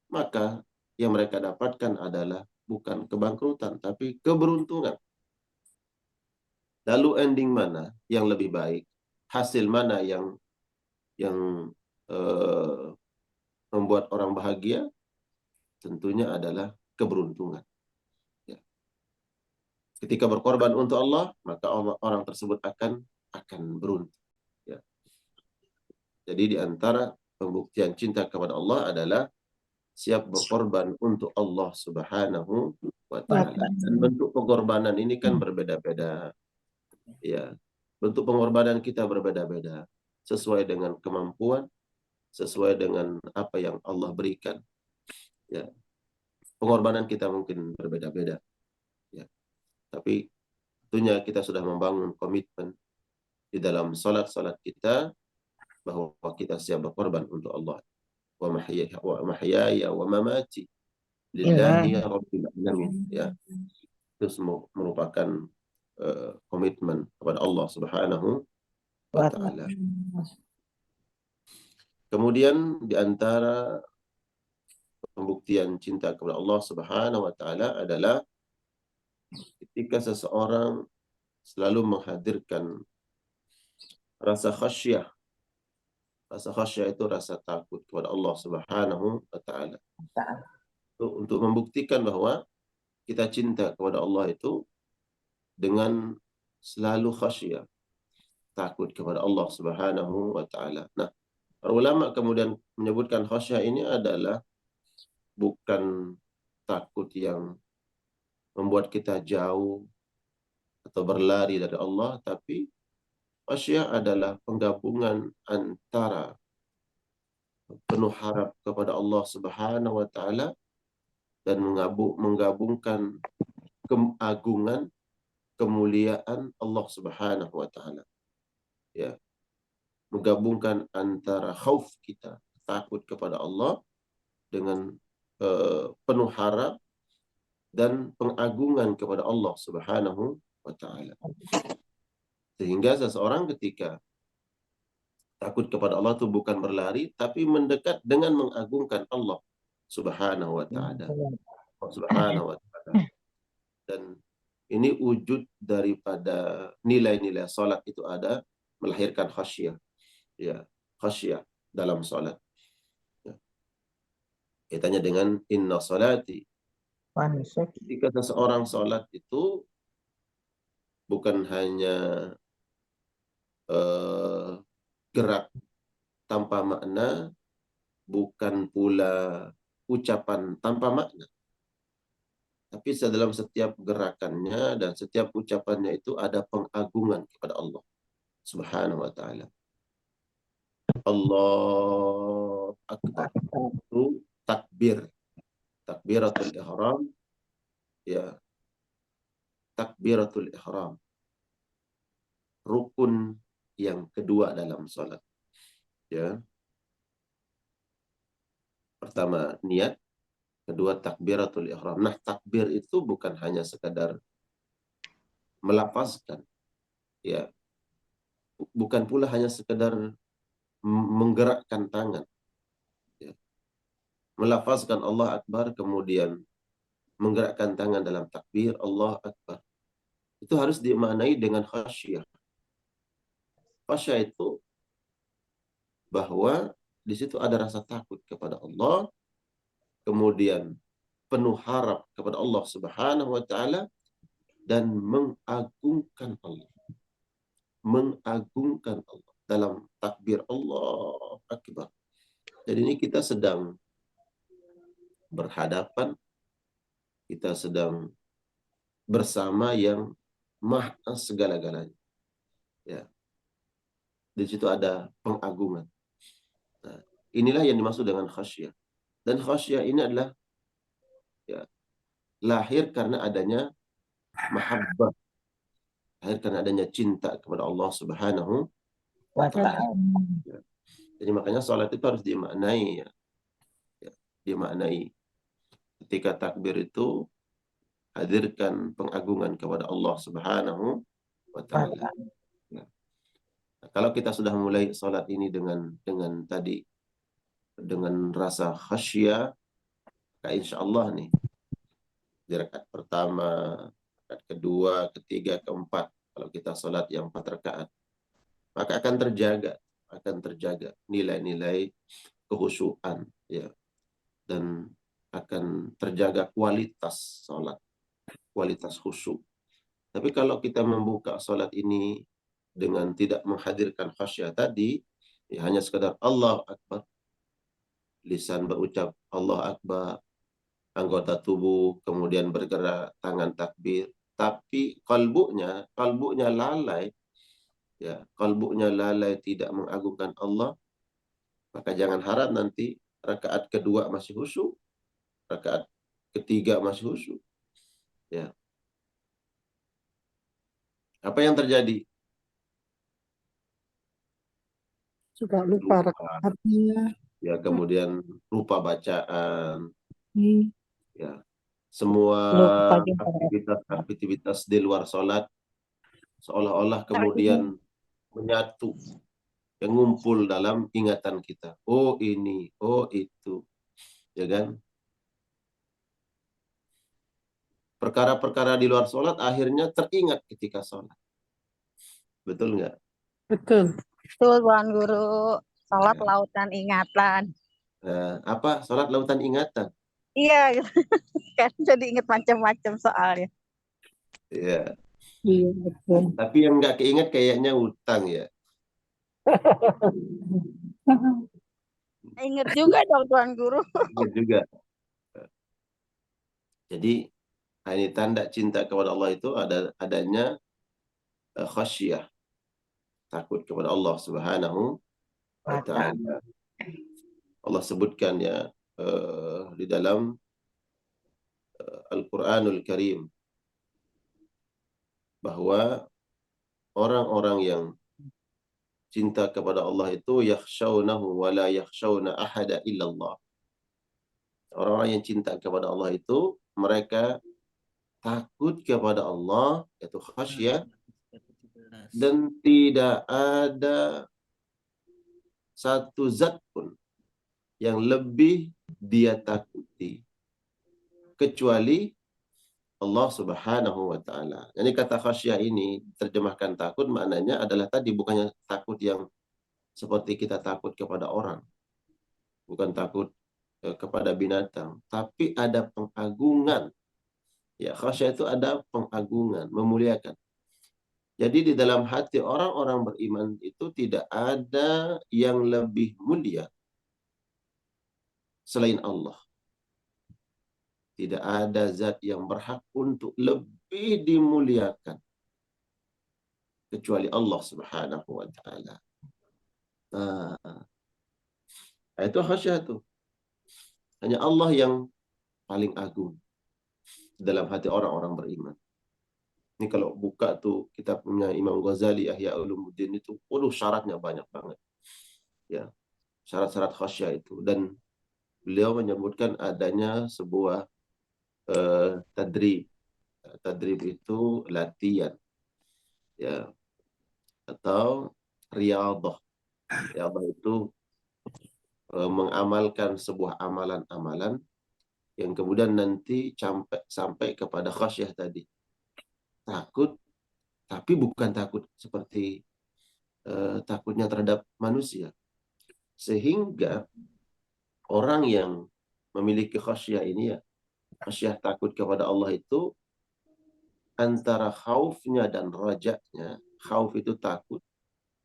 maka yang mereka dapatkan adalah bukan kebangkrutan, tapi keberuntungan. Lalu ending mana yang lebih baik? Hasil mana yang membuat orang bahagia? Tentunya adalah keberuntungan. Ya. Ketika berkorban untuk Allah, maka orang tersebut akan beruntung. Ya. Jadi di antara pembuktian cinta kepada Allah adalah siap berkorban untuk Allah Subhanahu wa Ta'ala. Dan bentuk pengorbanan ini kan berbeda-beda. Ya, bentuk pengorbanan kita berbeda-beda sesuai dengan kemampuan, sesuai dengan apa yang Allah berikan. Ya, pengorbanan kita mungkin berbeda-beda. Ya, tapi tentunya kita sudah membangun komitmen di dalam salat kita bahwa kita siap berkorban untuk Allah. Wa mahyaya wa mamati lillahi rabbil alamin. Ya, itu merupakan komitmen kepada Allah Subhanahu wa Ta'ala. Kemudian di antara pembuktian cinta kepada Allah Subhanahu wa Ta'ala adalah ketika seseorang selalu menghadirkan rasa khasyah. Rasa khasyah itu rasa takut kepada Allah Subhanahu wa Ta'ala. Untuk membuktikan bahwa kita cinta kepada Allah itu dengan selalu khasyah, takut kepada Allah Subhanahu wa Ta'ala. Nah, para ulama kemudian menyebutkan khasyah ini adalah bukan takut yang membuat kita jauh atau berlari dari Allah, tapi khasyah adalah penggabungan antara penuh harap kepada Allah Subhanahu wa Ta'ala dan menggabungkan keagungan, kemuliaan Allah Subhanahu wa Ta'ala. Ya. Menggabungkan antara khauf kita, takut kepada Allah, dengan penuh harap dan pengagungan kepada Allah Subhanahu wa Ta'ala. Sehingga seseorang ketika takut kepada Allah itu bukan berlari, tapi mendekat dengan mengagungkan Allah Subhanahu wa Ta'ala. Subhanahu wa Ta'ala. Dan ini wujud daripada nilai-nilai salat itu ada, melahirkan khasyah. Ya, khasyah dalam salat. Ya. Kaitannya dengan inna salati. Ketika seseorang salat itu bukan hanya gerak tanpa makna, bukan pula ucapan tanpa makna. Tapi dalam setiap gerakannya dan setiap ucapannya itu ada pengagungan kepada Allah Subhanahu wa Ta'ala. Allah Akbar. Itu takbir. Takbiratul ihram. Ya. Takbiratul ihram. Rukun yang kedua dalam salat. Ya. Pertama niat, kedua takbiratul ihram. Nah, takbir itu bukan hanya sekadar melafazkan, ya, bukan pula hanya sekadar menggerakkan tangan, ya. Melafazkan Allah Akbar kemudian menggerakkan tangan dalam takbir Allah Akbar, itu harus dimaknai dengan khasyah. Khasyah itu bahwa di situ ada rasa takut kepada Allah, kemudian penuh harap kepada Allah Subhanahu wa Ta'ala, dan mengagungkan Allah. Mengagungkan Allah dalam takbir Allah Akbar. Jadi ini kita sedang berhadapan, kita sedang bersama yang maha segala-galanya. Ya. Di situ ada pengagungan. Nah, inilah yang dimaksud dengan khasyah. Dan khasyah ini adalah, ya, lahir karena adanya mahabbah Lahirkan adanya cinta kepada Allah Subhanahu wa Ta'ala. Ya. Jadi makanya sholat itu harus dimaknai, ya. Ya, dimaknai. Ketika takbir itu hadirkan pengagungan kepada Allah Subhanahu wa Ta'ala. Ya. Nah, kalau kita sudah mulai sholat ini dengan tadi dengan rasa khasyah, maka insya Allah nih di rakaat pertama, rakaat kedua, ketiga, keempat, kalau kita sholat yang 4 rakaat, maka akan terjaga nilai-nilai kehusyuan, ya, dan akan terjaga kualitas sholat, kualitas khusyuk. Tapi kalau kita membuka sholat ini dengan tidak menghadirkan khasyah tadi, ya hanya sekadar Allah Akbar, lisan berucap Allah Akbar, anggota tubuh kemudian bergerak, tangan takbir, tapi kalbunya lalai, ya, kalbunya lalai tidak mengagungkan Allah, maka jangan harap nanti rakaat kedua masih khusyuk, rakaat ketiga masih khusyuk. Ya. Apa yang terjadi? Suka lupa Lupa, rakaatnya. ya, kemudian lupa bacaan, Hmm. ya. Semua Lupa juga. aktivitas di luar sholat seolah-olah kemudian menyatu, yang ngumpul dalam ingatan kita. Oh ini, oh itu, ya kan? Perkara-perkara di luar sholat akhirnya teringat ketika sholat. Betul nggak? Betul. Betul, Tuan Guru. Salat Ya. lautan ingatan. Apa? Sholat lautan ingatan. Iya, gitu. Kan jadi inget macam-macam soalnya. Ya. Iya, betul. Tapi yang nggak keinget kayaknya utang, ya. Inget juga dong Tuan Guru. Ingat juga. Jadi ini tanda cinta kepada Allah itu adanya khasyah, takut kepada Allah Subhanahu wa Ta'ala. Allah sebutkan, ya, di dalam Al-Quranul Karim bahwa orang-orang yang cinta kepada Allah itu yakhshawnahu wa la yakhshawna ahada illallah. Orang-orang yang cinta kepada Allah itu mereka takut kepada Allah, yaitu khasyah, dan tidak ada satu zat pun yang lebih dia takuti kecuali Allah Subhanahu wa Ta'ala. Jadi kata khasyah ini terjemahkan takut, maknanya adalah tadi bukannya takut yang seperti kita takut kepada orang, bukan takut kepada binatang, tapi ada pengagungan. Ya, khasyah itu ada pengagungan, memuliakan. Jadi di dalam hati orang-orang beriman itu tidak ada yang lebih mulia selain Allah. Tidak ada zat yang berhak untuk lebih dimuliakan kecuali Allah Subhanahu wa Ta'ala. Itu khasyah itu. Hanya Allah yang paling agung dalam hati orang-orang beriman. Ini kalau buka tuh kitabnya Imam Ghazali Ihya Ulumuddin itu, syaratnya banyak banget. Ya, syarat-syarat khasyah itu, dan beliau menyebutkan adanya sebuah tadrib. Tadrib itu latihan, ya, atau riyadhah. Riyadhah itu mengamalkan sebuah amalan-amalan yang kemudian nanti sampai kepada khasyah tadi. Takut, tapi bukan takut seperti takutnya terhadap manusia. Sehingga orang yang memiliki khasyah ini, ya, khasyah takut kepada Allah itu antara khaufnya dan rajanya. Khauf itu takut,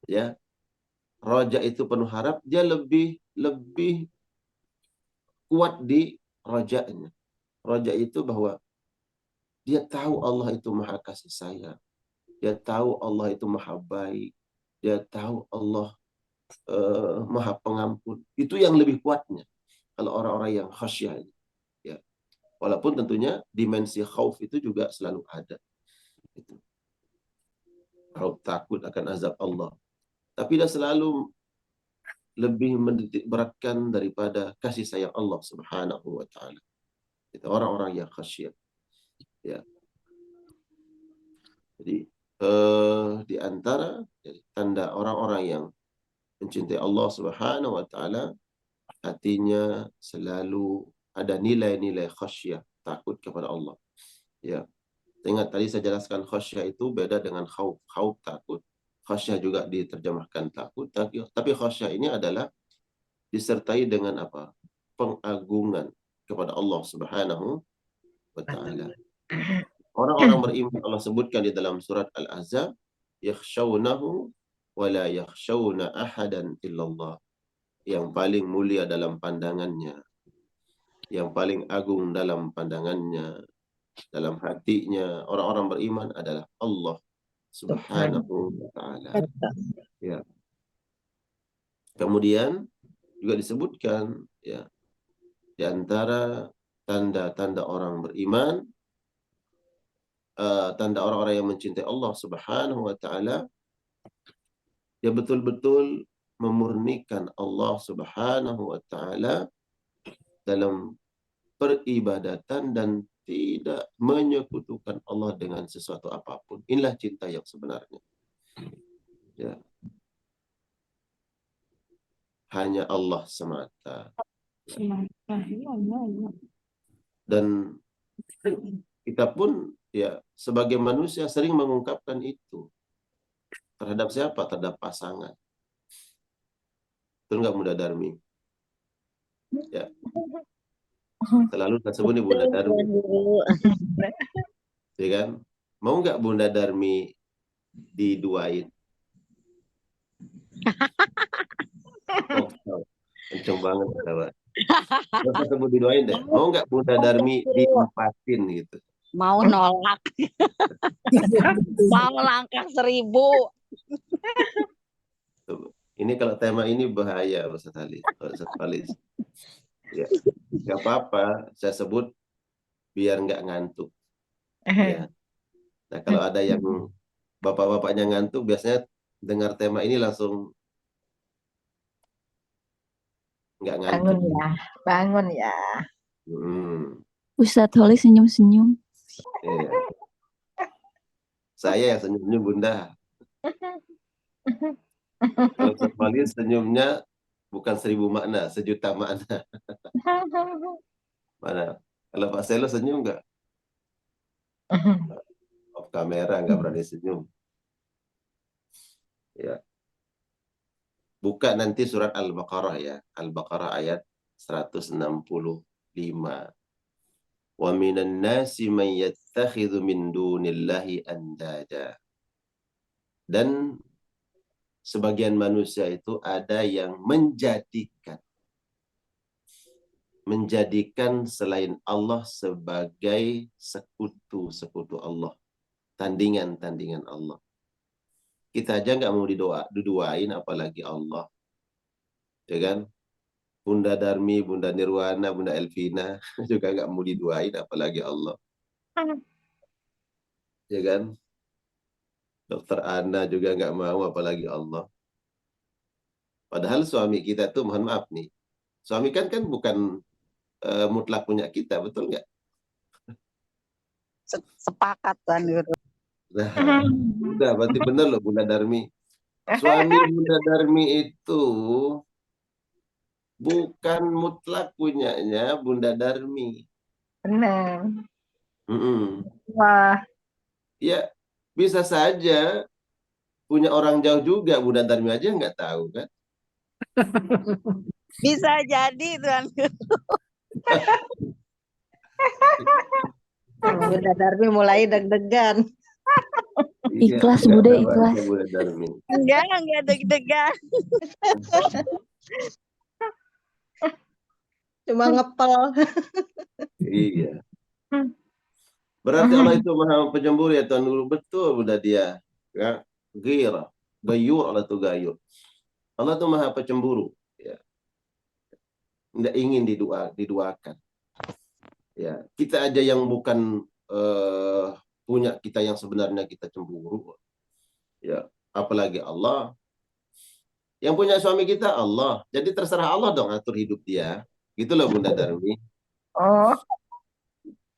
ya. Raja itu penuh harap, dia lebih kuat di rajanya. Raja itu bahwa dia tahu Allah itu maha kasih sayang. Dia tahu Allah itu maha baik. Dia tahu Allah maha pengampun. Itu yang lebih kuatnya kalau orang-orang yang khasyah, ya. Walaupun tentunya dimensi khauf itu juga selalu ada. Itu. Khauf takut akan azab Allah. Tapi dia selalu lebih menitik beratkan daripada kasih sayang Allah Subhanahu wa taala. Itu orang-orang yang khasyat. Ya. Jadi di antara tanda orang-orang yang mencintai Allah Subhanahu wa taala, hatinya selalu ada nilai-nilai khasyah, takut kepada Allah. Ya. Ingat tadi saya jelaskan khasyah itu beda dengan khauf. Khauf takut. Khasyah juga diterjemahkan takut, tapi khasyah ini adalah disertai dengan apa? Pengagungan kepada Allah Subhanahu wa taala. Orang-orang beriman Allah sebutkan di dalam surat Al-Ahzab, yakhshawnahu wa la yakhshawna ahadan illallah. Yang paling mulia dalam pandangannya, yang paling agung dalam pandangannya, dalam hatinya orang-orang beriman adalah Allah Subhanahu wa taala. Ya. Kemudian juga disebutkan ya di antara tanda-tanda orang beriman, tanda orang-orang yang mencintai Allah Subhanahu wa taala, dia betul-betul memurnikan Allah Subhanahu wa taala dalam peribadatan dan tidak menyekutukan Allah dengan sesuatu apapun. Inilah cinta yang sebenarnya. Ya. Hanya Allah semata. Dan kita pun ya sebagai manusia sering mengungkapkan itu terhadap siapa? Terhadap pasangan. Betul nggak Bunda Darmi? Ya. Selalu kita sebut Bunda Darmi. Ya kan? Mau nggak Bunda Darmi diduain? Oh, kenceng banget ketawa. Kita sebut diduain deh. Mau nggak Bunda Darmi diempatin gitu? Mau nolak. Mau langkah 1000. Ini kalau tema ini bahaya Ustaz Ali. Ustaz Falis. Ya, nggak apa-apa. Saya sebut biar nggak ngantuk. Ya. Nah kalau ada yang bapak-bapaknya ngantuk, biasanya dengar tema ini langsung nggak ngantuk. Bangun ya. Ustadz Holly senyum-senyum. Iya. Saya yang senyumnya Bunda. Kalau Ustaz Falis senyumnya bukan 1000 makna, 1.000.000 makna. Mana? Kalau Pak Selo senyum nggak? Off kamera nggak berani senyum. Ya. Buka nanti surat Al-Baqarah ya. Al-Baqarah ayat 165. Wa minan nasi man yattakhidhu min dunillahi andada. Dan sebagian manusia itu ada yang menjadikan selain Allah sebagai sekutu Allah, tandingan Allah. Kita aja nggak mau diduain apalagi Allah, ya kan? Bunda Darmi, Bunda Nirwana, Bunda Elvina juga nggak mau diduain apalagi Allah, ya kan? Dokter Ana juga nggak mau apalagi Allah. Padahal suami kita tuh, mohon maaf nih, suami kan bukan mutlak punya kita, betul nggak? Sepakat kan. Nah, udah berarti benar loh Bunda Darmi. Suami Bunda Darmi itu bukan mutlak punyanya Bunda Darmi. Benar. Wah. Ya, bisa saja punya orang jauh juga, Bunda Darmi aja nggak tahu kan? Bisa jadi Tuan Guru. Bunda Darmi mulai deg-degan. Ikhlas Bude, ikhlas. Bunda Darmi. Enggak deg-degan. Cuma ngepel. Iya. Berarti Allah itu Maha Penyembur ya Tuan Guru. Betul Bunda dia. Ya. Ghira, gayur, Allah itu gayur. Allah itu Maha Pencemburu. Ya. Tidak ingin diduakan. Ya, kita aja yang bukan punya kita yang sebenarnya kita cemburu. Ya, apalagi Allah. Yang punya suami kita Allah. Jadi terserah Allah dong atur hidup dia. Gitu loh Bunda Darmi. Oh,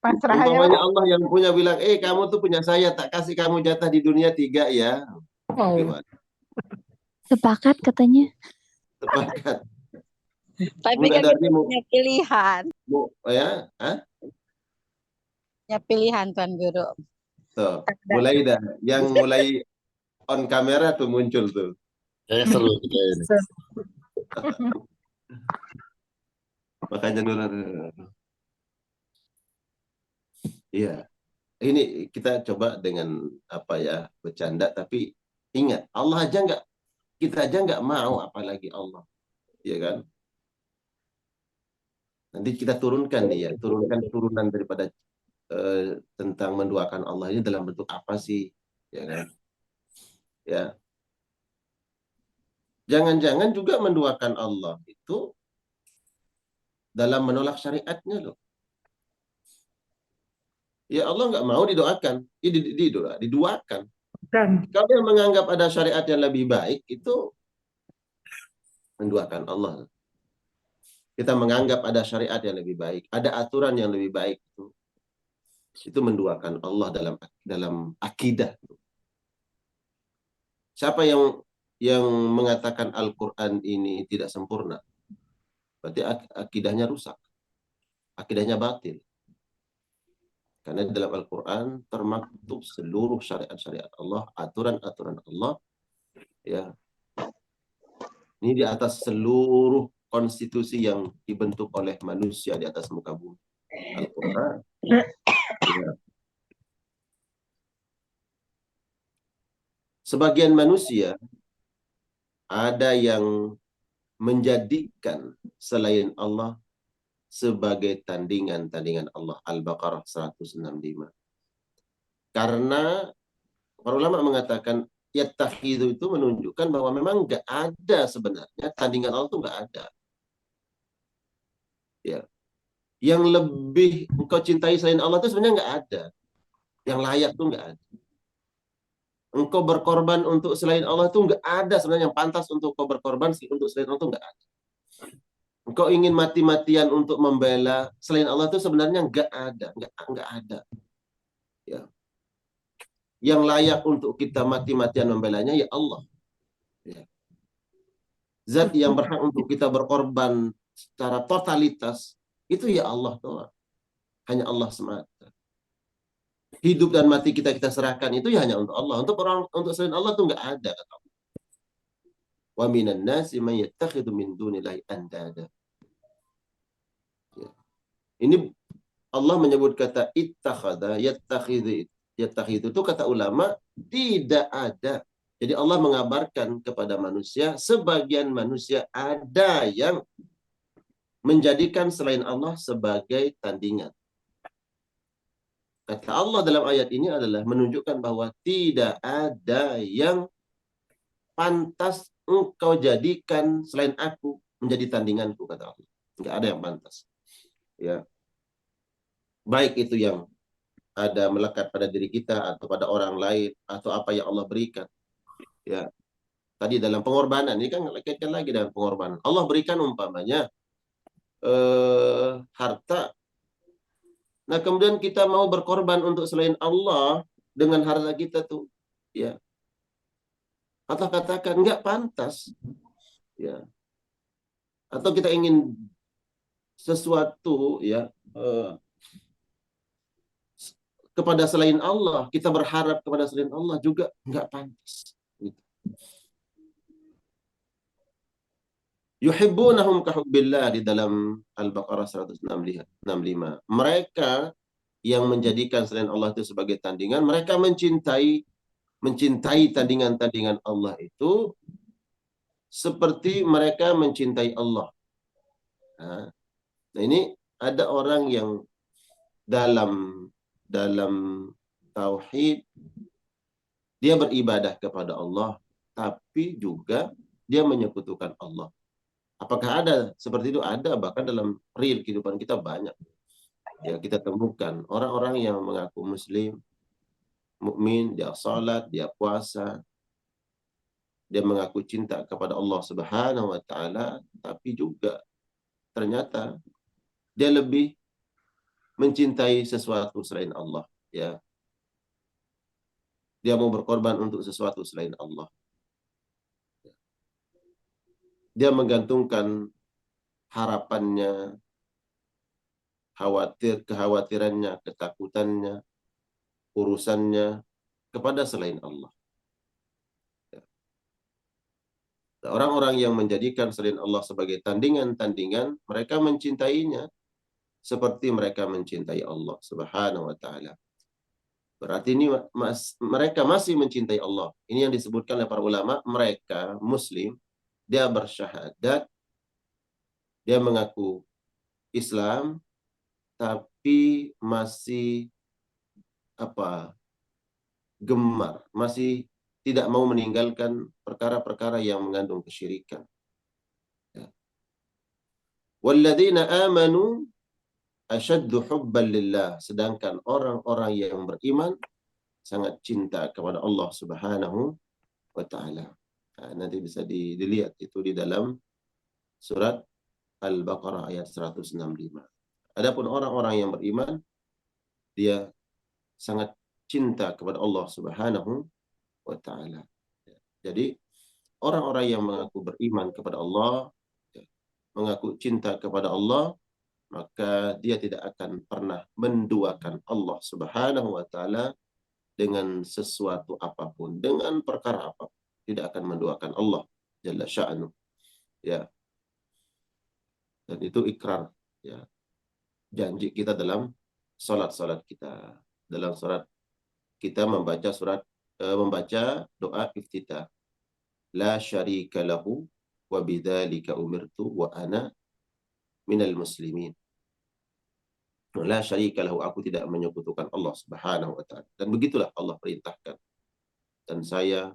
pasrah aja, Umpamanya Pak. Allah yang punya bilang, kamu tuh punya saya, tak kasih kamu jatah di dunia 3 ya. Wow. Gimana? Sepakat katanya. Sepakat. Tapi Bunda kan kita Darmi punya pilihan. ya, Punya pilihan, Tuan Guru. tuh, mulai dah. Yang mulai on kamera tuh muncul tuh. Kayaknya seru kita ini. Makanya dulu. Iya. Ini kita coba dengan bercanda, tapi ingat kita aja nggak mau, apalagi Allah, ya kan? Nanti kita turunkan turunan daripada tentang menduakan Allah ini dalam bentuk apa sih, ya kan? Ya, jangan-jangan juga menduakan Allah itu dalam menolak syariatnya loh. Ya Allah nggak mau didoakan, diduakan. Kalau yang menganggap ada syariat yang lebih baik itu menduakan Allah. Kita menganggap ada syariat yang lebih baik, ada aturan yang lebih baik, itu menduakan Allah dalam akidah. Siapa yang mengatakan Al-Quran ini tidak sempurna, berarti akidahnya rusak, akidahnya batil. Karena dalam Al-Quran termaktub seluruh syariat-syariat Allah, aturan-aturan Allah, ya. Ini di atas seluruh konstitusi yang dibentuk oleh manusia di atas muka bumi. Al-Quran. Ya. Sebagian manusia ada yang menjadikan selain Allah sebagai tandingan Allah. Al-Baqarah 165. Karena para ulama mengatakan yattakhidhu itu menunjukkan bahwa memang nggak ada sebenarnya tandingan Allah itu nggak ada. Ya. Yang lebih engkau cintai selain Allah itu sebenarnya nggak ada. Yang layak tuh nggak ada. Engkau berkorban untuk selain Allah itu nggak ada sebenarnya yang pantas untuk kau berkorban untuk selain Allah itu nggak ada. Engkau ingin mati-matian untuk membela selain Allah itu sebenarnya nggak ada. Ya. Yang layak untuk kita mati-matian membelanya ya Allah. Ya. Zat yang berhak untuk kita berkorban secara totalitas itu ya Allah doang. Hanya Allah semata. Hidup dan mati kita serahkan itu ya hanya untuk Allah. Untuk selain Allah itu nggak ada. Wa minan nasi man yattakhidhu min dunillahi andada. Ya. Ini Allah menyebut kata ittakhadha, yattakhidhu itu kata ulama tidak ada. Jadi Allah mengabarkan kepada manusia, sebagian manusia ada yang menjadikan selain Allah sebagai tandingan. Kata Allah dalam ayat ini adalah menunjukkan bahwa tidak ada yang pantas engkau jadikan selain aku menjadi tandinganku, kata Allah. Enggak ada yang pantas. Ya. Baik itu yang ada melekat pada diri kita atau pada orang lain atau apa yang Allah berikan. Ya. Tadi dalam pengorbanan, ini kan kaitkan lagi dengan pengorbanan. Allah berikan umpamanya harta. Nah, kemudian kita mau berkorban untuk selain Allah dengan harta kita tuh, ya. Atau katakan nggak pantas, ya. Atau kita ingin sesuatu, ya, kepada selain Allah, kita berharap kepada selain Allah juga nggak pantas. Gitu. Yuhibbunahum kahubbillah di dalam Al-Baqarah 165. Mereka yang menjadikan selain Allah itu sebagai tandingan, mereka mencintai tandingan-tandingan Allah itu seperti mereka mencintai Allah. Nah, ini ada orang yang dalam tauhid dia beribadah kepada Allah, tapi juga dia menyekutukan Allah. Apakah ada seperti itu? Ada, bahkan dalam real kehidupan kita banyak. Ya, kita temukan orang-orang yang mengaku muslim, mukmin, dia salat, dia puasa, dia mengaku cinta kepada Allah Subhanahu wa taala, tapi juga ternyata dia lebih mencintai sesuatu selain Allah, ya. Dia mau berkorban untuk sesuatu selain Allah. Dia menggantungkan harapannya, kekhawatirannya, ketakutannya, urusannya kepada selain Allah. Orang-orang yang menjadikan selain Allah sebagai tandingan-tandingan, mereka mencintainya seperti mereka mencintai Allah Subhanahu wa taala. Berarti ini mereka masih mencintai Allah. Ini yang disebutkan oleh para ulama, mereka Muslim, dia bersyahadat, dia mengaku Islam, tapi masih gemar, masih tidak mau meninggalkan perkara-perkara yang mengandung kesyirikan. Ya. Walladzina amanu asyaddu hubban lillah. Sedangkan orang-orang yang beriman sangat cinta kepada Allah Subhanahu wa taala. Nah, nanti bisa dilihat itu di dalam surat Al-Baqarah ayat 165. Adapun orang-orang yang beriman, dia sangat cinta kepada Allah Subhanahu wa taala. Jadi orang-orang yang mengaku beriman kepada Allah, mengaku cinta kepada Allah, maka dia tidak akan pernah menduakan Allah Subhanahu wa taala dengan sesuatu apapun, dengan perkara apapun. Tidak akan menduakan Allah Jalla sya'nu. Ya. Dan itu ikrar, ya. Janji kita dalam salat-salat kita. Dalam salat kita membaca doa iftitah. La syarika lahu wa bidzalika umirtu wa ana minal muslimin. La syarika lahu, aku tidak menyekutukan Allah Subhanahu wa taala. Dan begitulah Allah perintahkan. Dan saya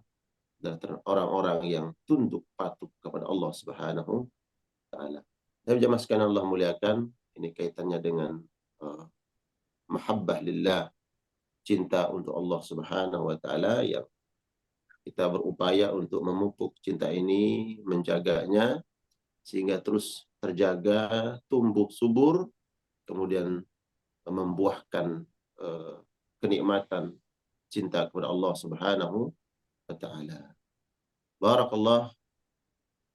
dan orang-orang yang tunduk patuh kepada Allah Subhanahu wa taala. Dan jemaah sekalian Allah muliakan, ini kaitannya dengan mahabbah lillah, cinta untuk Allah Subhanahu wa taala, yang kita berupaya untuk memupuk cinta ini, menjaganya sehingga terus terjaga, tumbuh subur, kemudian membuahkan kenikmatan cinta kepada Allah Subhanahu wa taala. Barakallah,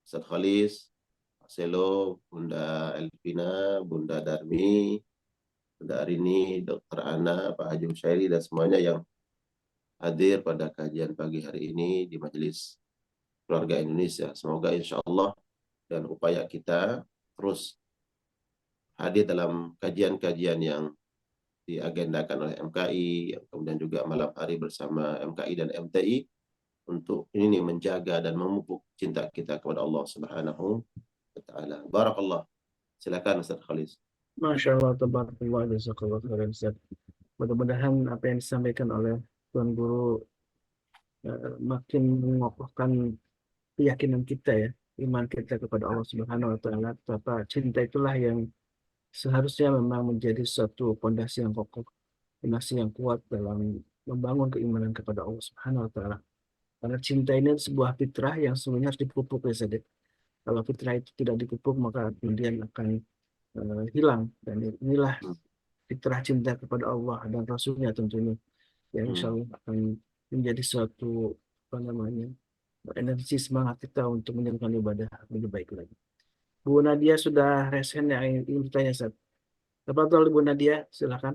Ustaz Khalis, Pak Selo, Bunda Elvina, Bunda Darmi, Bunda Arini, Dr. Ana, Pak Haji Husyairi, dan semuanya yang hadir pada kajian pagi hari ini di Majelis Keluarga Indonesia. Semoga insya Allah dan upaya kita terus hadir dalam kajian-kajian yang diagendakan oleh MKI, kemudian juga malam hari bersama MKI dan MTI, untuk ini menjaga dan memupuk cinta kita kepada Allah Subhanahu wa taala. Barakallah. Silakan Ustaz Khalis. Masya Allah, tabarakallah, jazakallah khairan Ustaz. Mudah-mudahan apa yang disampaikan oleh Tuan Guru makin mengokohkan keyakinan kita, ya, iman kita kepada Allah Subhanahu wa taala. Betapa cinta itulah yang seharusnya memang menjadi suatu pondasi yang kokoh, pondasi yang kuat dalam membangun keimanan kepada Allah Subhanahu wa taala. Karena cinta ini sebuah fitrah yang sebenarnya harus dipupuk, ya Sadik. Kalau fitrah itu tidak dipupuk, maka kemudian akan hilang. Dan inilah fitrah cinta kepada Allah dan Rasulnya tentunya, yang insya Allah akan menjadi suatu energi semangat kita untuk menjalankan ibadah lebih baik lagi. Bu Nadia sudah resen yang ingin bertanya, Ustaz. Tafadhol Bu Nadia, silakan.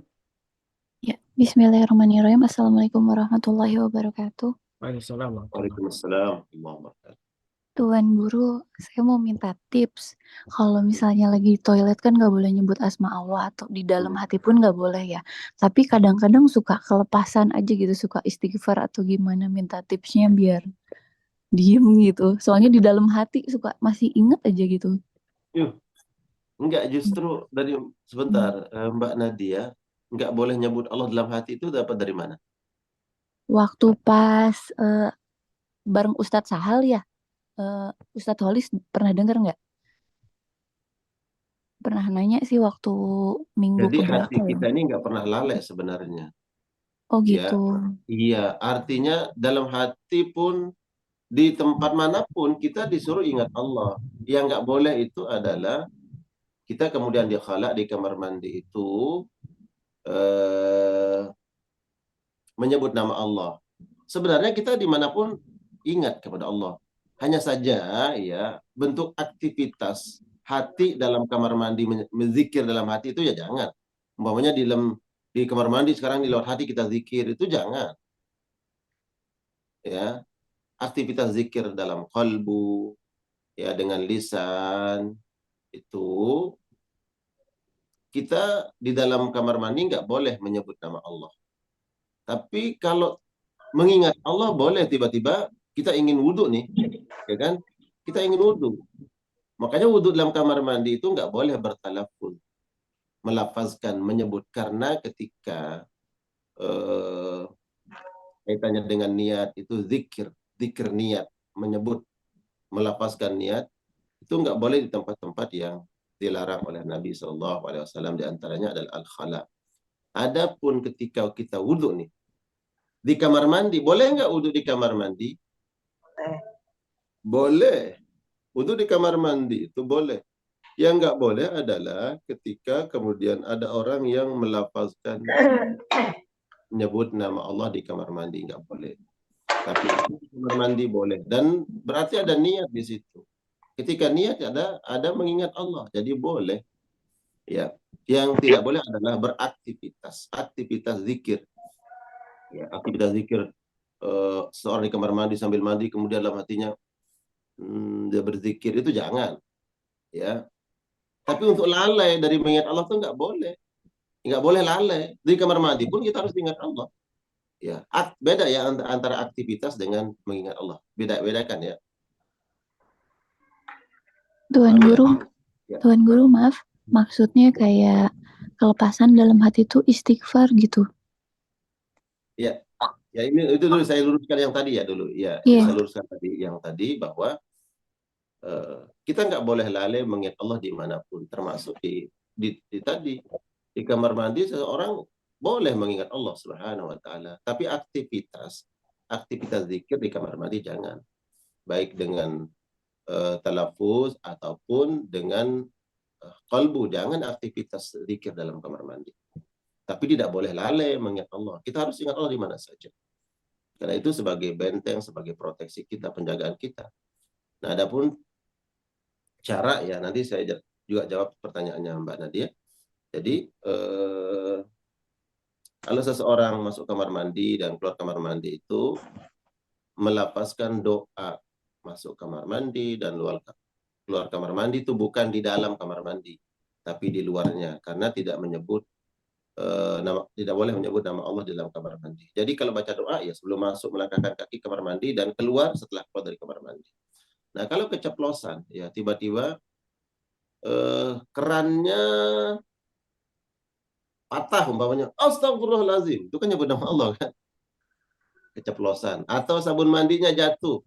Ya, bismillahirrahmanirrahim. Assalamualaikum warahmatullahi wabarakatuh. Waalaikumsalam. Waalaikumsalam warahmatullahi wabarakatuh. Tuan Guru, saya mau minta tips. Kalau misalnya lagi di toilet kan nggak boleh nyebut asma Allah, atau di dalam hati pun nggak boleh ya. Tapi kadang-kadang suka kelepasan aja gitu, suka istighfar atau gimana. Minta tipsnya biar diem gitu. Soalnya di dalam hati suka masih inget aja gitu. Enggak, justru dari sebentar, Mbak Nadia, enggak boleh nyebut Allah dalam hati itu dapat dari mana? Waktu pas bareng Ustadz Sahal ya, Ustadz Holis pernah dengar nggak? Pernah nanya sih waktu minggu Jadi keberapa hati ya? kita ini enggak pernah lalai sebenarnya. Oh Ya, gitu. iya, artinya dalam hati pun di tempat manapun kita disuruh ingat Allah. Yang nggak boleh itu adalah kita kemudian dikhalak di kamar mandi itu menyebut nama Allah. Sebenarnya kita dimanapun ingat kepada Allah. Hanya saja ya bentuk aktivitas hati dalam kamar mandi, menzikir dalam hati itu ya jangan. Umpamanya di kamar mandi sekarang di lewat hati kita zikir, itu jangan. Ya, aktivitas zikir dalam qalbu, ya dengan lisan, itu kita di dalam kamar mandi nggak boleh menyebut nama Allah. Tapi kalau mengingat Allah boleh, tiba-tiba kita ingin wudhu nih, ya kan? Kita ingin wudhu. Makanya wudhu dalam kamar mandi itu nggak boleh bertalafuz, melafazkan, menyebut, karena ketika kaitannya dengan niat itu zikir niat, menyebut, melafazkan niat itu nggak boleh di tempat-tempat yang dilarang oleh Nabi SAW. Di antaranya adalah al-khala. Adapun ketika kita wudhu nih di kamar mandi, boleh nggak wudhu di kamar mandi? Boleh. Wudhu di kamar mandi itu boleh. Yang nggak boleh adalah ketika kemudian ada orang yang melafazkan menyebut nama Allah di kamar mandi, nggak boleh. Tapi di kamar mandi boleh, dan berarti ada niat di situ. Ketika niat ada mengingat Allah, jadi boleh. Ya, yang tidak boleh adalah beraktivitas, aktivitas zikir. Ya, aktivitas zikir seorang di kamar mandi sambil mandi kemudian dalam hatinya dia berzikir, itu jangan. Ya. Tapi untuk lalai dari mengingat Allah itu nggak boleh. Nggak boleh lalai. Di kamar mandi pun kita harus ingat Allah. Ya, beda ya antara aktivitas dengan mengingat Allah. Bedakan ya. Tuan Paham ya? Guru, Ya. Tuan Guru maaf, maksudnya kayak kelepasan dalam hati itu istighfar gitu. Ya, ya itu dulu saya luruskan yang tadi ya dulu. Ya, Iya. saya luruskan tadi yang tadi bahwa kita nggak boleh lalai mengingat Allah dimanapun, termasuk di tadi di kamar mandi seseorang boleh mengingat Allah Subhanahu Wa Taala, tapi aktivitas zikir di kamar mandi jangan, baik dengan talafuz ataupun dengan qalbu, jangan aktivitas zikir dalam kamar mandi. Tapi tidak boleh lalai mengingat Allah. Kita harus ingat Allah di mana saja. Karena itu sebagai benteng, sebagai proteksi kita, penjagaan kita. Nah, adapun cara ya nanti saya juga jawab pertanyaannya Mbak Nadia. Jadi kalau seseorang masuk kamar mandi dan keluar kamar mandi itu melafazkan doa masuk kamar mandi dan keluar kamar mandi itu bukan di dalam kamar mandi, tapi di luarnya, karena tidak boleh menyebut nama Allah di dalam kamar mandi. Jadi kalau baca doa ya sebelum masuk melangkahkan kaki kamar mandi dan keluar setelah keluar dari kamar mandi. Nah, kalau keceplosan ya tiba-tiba kerannya patah umpamanya, astagfirullahaladzim, itu kan nyebut nama Allah kan, keceplosan. Atau sabun mandinya jatuh,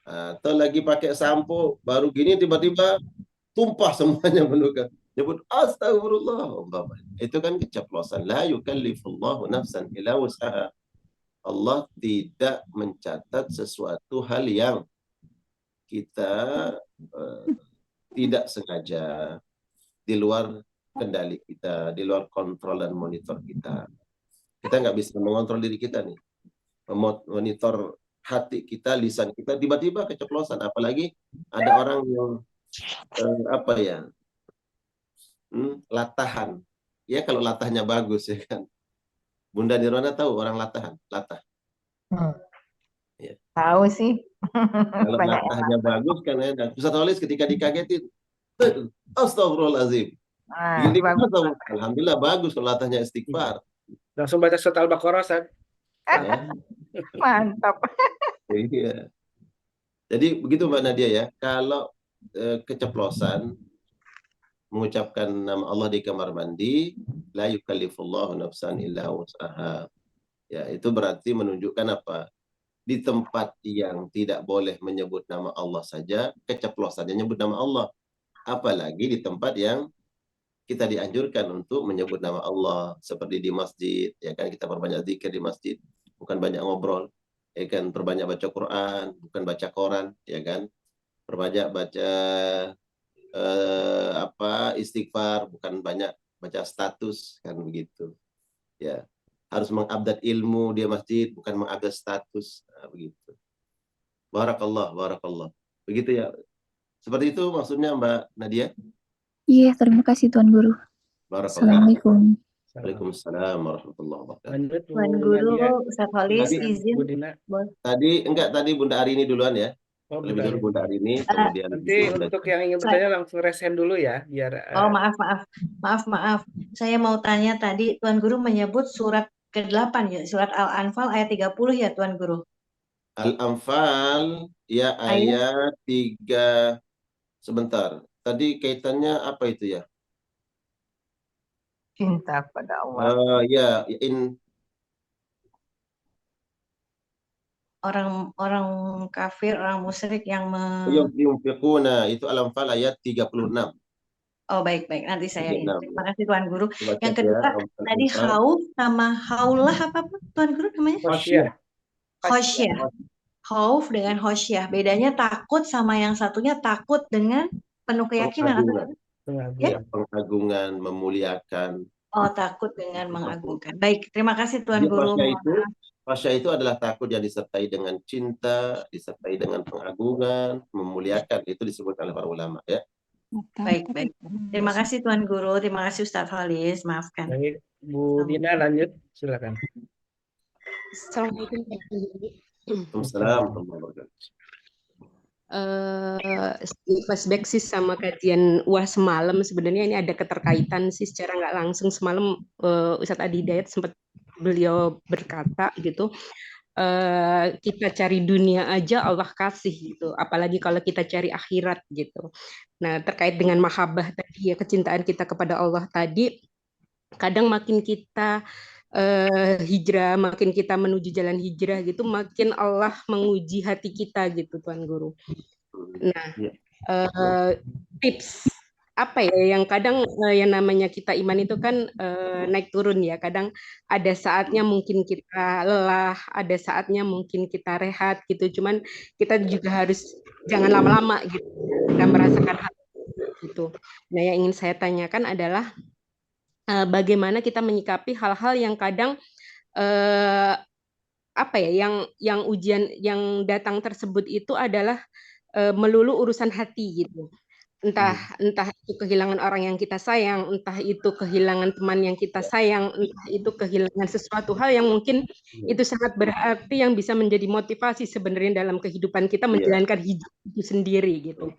atau lagi pakai sampo baru gini tiba-tiba tumpah semuanya menukan, nyebut astagfirullah umpamanya, itu kan keceplosan. La yukallifullahu nafsan illa wus'aha. Allah tidak mencatat sesuatu hal yang kita tidak sengaja, di luar kendali kita, di luar kontrol dan monitor kita. Kita nggak bisa mengontrol diri kita nih, monitor hati kita, lisan kita, tiba-tiba keceplosan. Apalagi ada orang yang latahan. Ya kalau latahnya bagus ya kan. Bunda Nirwana tahu orang latah. Ya. Tahu sih. Kalau latahnya bagus kan enak. Ustaz Walis ketika dikagetin, astagfirullahaladzim. Alhamdulillah bagus kalau latahnya istighfar. Langsung baca surat Al-Baqarah, Ustaz. Ya. Mantap. Iya. Jadi begitu Mbak Nadia ya. Kalau keceplosan mengucapkan nama Allah di kamar mandi, la yukallifullahu nafsan illa wus'aha. Ya, itu berarti menunjukkan apa? Di tempat yang tidak boleh menyebut nama Allah saja, keceplosannya nyebut nama Allah. Apalagi di tempat yang kita dianjurkan untuk menyebut nama Allah, seperti di masjid, ya kan, kita perbanyak zikir di masjid, bukan banyak ngobrol. ya kan, perbanyak baca Quran, bukan baca koran, ya kan, perbanyak baca istighfar, bukan banyak baca status, kan begitu, ya. Harus mengupdate ilmu di masjid, bukan mengupdate status, nah, begitu. Barakallah, barakallah. Begitu ya. Seperti itu maksudnya Mbak Nadia. Iya, terima kasih Tuan Guru. Barakallah. Assalamualaikum. Waalaikumsalam warahmatullahi wabarakatuh. Lanjut Bu Tuan Guru, Nadia. Ustaz Holis Tadi- izin. Bu Dina. Tadi Bunda Arini duluan ya. Oh, Lebih bentar. dulu Bunda Arini, kemudian Nanti Bunda. untuk yang ingin bertanya langsung resen dulu ya, biar Oh, maaf. Saya mau tanya tadi, Tuan Guru menyebut surat ke-8 ya, surat Al-Anfal ayat 30 ya, Tuan Guru. Al-Anfal ya ayat 3. Sebentar. Tadi kaitannya apa itu ya? Cinta pada Allah. Ya, Orang kafir, orang musyrik yang yunfiquna, itu Al-Anfal ayat 36. Oh, baik. Nanti saya ini. 36, Terima kasih Tuan Guru. Coba Yang cek kedua, ya, tadi Al-Anfal. hauf sama haulah apa Tuan Guru namanya? Khosyah. Khosyah. Hauf dengan khosyah. Bedanya takut sama yang satunya takut dengan penuh keyakinan atau Ya, pengagungan, memuliakan. Oh, takut dengan mengagungkan. Baik, terima kasih Tuan Jadi Guru. Khosyah itu adalah takut yang disertai dengan cinta, disertai dengan pengagungan, memuliakan. Itu disebut oleh para ulama ya. Baik. Terima kasih Tuan Guru, terima kasih Ustaz Halis, maafkan. Baik, Bu Dina lanjut, silakan. Assalamualaikum warahmatullahi wabarakatuh. Assalamualaikum warahmatullahi Flashback sih sama kajian UAS semalam, sebenarnya ini ada keterkaitan sih secara nggak langsung. Semalam Ustadz Adi Hidayat sempat beliau berkata gitu, kita cari dunia aja Allah kasih gitu, apalagi kalau kita cari akhirat gitu. Nah, terkait dengan mahabbah tadi ya, kecintaan kita kepada Allah tadi, kadang makin kita hijrah, makin kita menuju jalan hijrah gitu, makin Allah menguji hati kita gitu, Tuan Guru. Nah, tips apa ya yang kadang yang namanya kita iman itu kan naik turun ya. Kadang ada saatnya mungkin kita lelah, ada saatnya mungkin kita rehat gitu. Cuman kita juga harus jangan lama-lama gitu dan merasakan hal gitu. Nah, yang ingin saya tanyakan adalah bagaimana kita menyikapi hal-hal yang kadang apa ya, yang ujian yang datang tersebut itu adalah melulu urusan hati gitu. Entah itu kehilangan orang yang kita sayang, entah itu kehilangan teman yang kita sayang, entah itu kehilangan sesuatu hal yang mungkin itu sangat berarti, yang bisa menjadi motivasi sebenarnya dalam kehidupan kita menjalankan hidup itu sendiri gitu.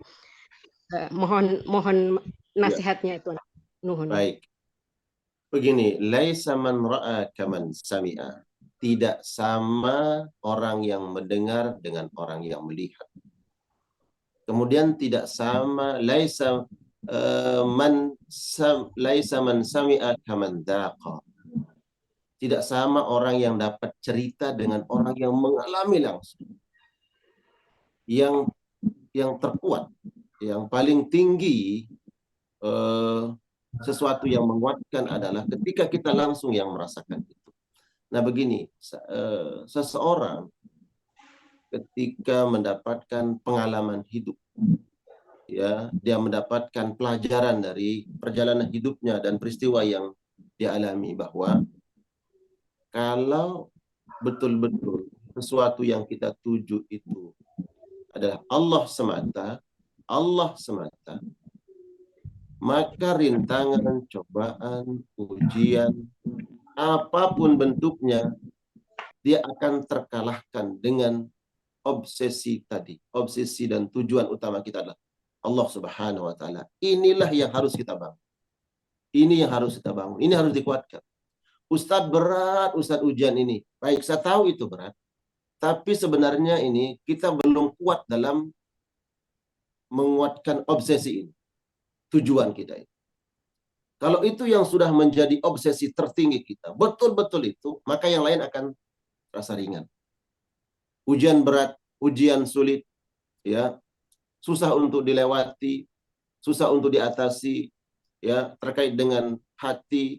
Mohon nasihatnya Tuan. Nuhun. Baik. Begini, laisa man ra'a kaman sami'a. Tidak sama orang yang mendengar dengan orang yang melihat. Kemudian tidak sama laisa man sami'a kaman daqa. Tidak sama orang yang dapat cerita dengan orang yang mengalami langsung. Yang terkuat, yang paling tinggi sesuatu yang menguatkan adalah ketika kita langsung yang merasakan itu. Nah begini, seseorang ketika mendapatkan pengalaman hidup, ya, dia mendapatkan pelajaran dari perjalanan hidupnya dan peristiwa yang dia alami, bahwa kalau betul-betul sesuatu yang kita tuju itu adalah Allah semata, maka rintangan, cobaan, ujian, apapun bentuknya, dia akan terkalahkan dengan obsesi tadi. Obsesi dan tujuan utama kita adalah Allah Subhanahu wa Ta'ala. Inilah yang harus kita bangun. Ini yang harus kita bangun. Ini harus dikuatkan. Ustadz berat, Ustadz ujian ini. Baik, saya tahu itu berat. Tapi sebenarnya ini kita belum kuat dalam menguatkan obsesi ini. Tujuan kita ini. Kalau itu yang sudah menjadi obsesi tertinggi kita, betul-betul itu, maka yang lain akan rasa ringan. Ujian berat, ujian sulit, ya, susah untuk dilewati, susah untuk diatasi, ya, terkait dengan hati,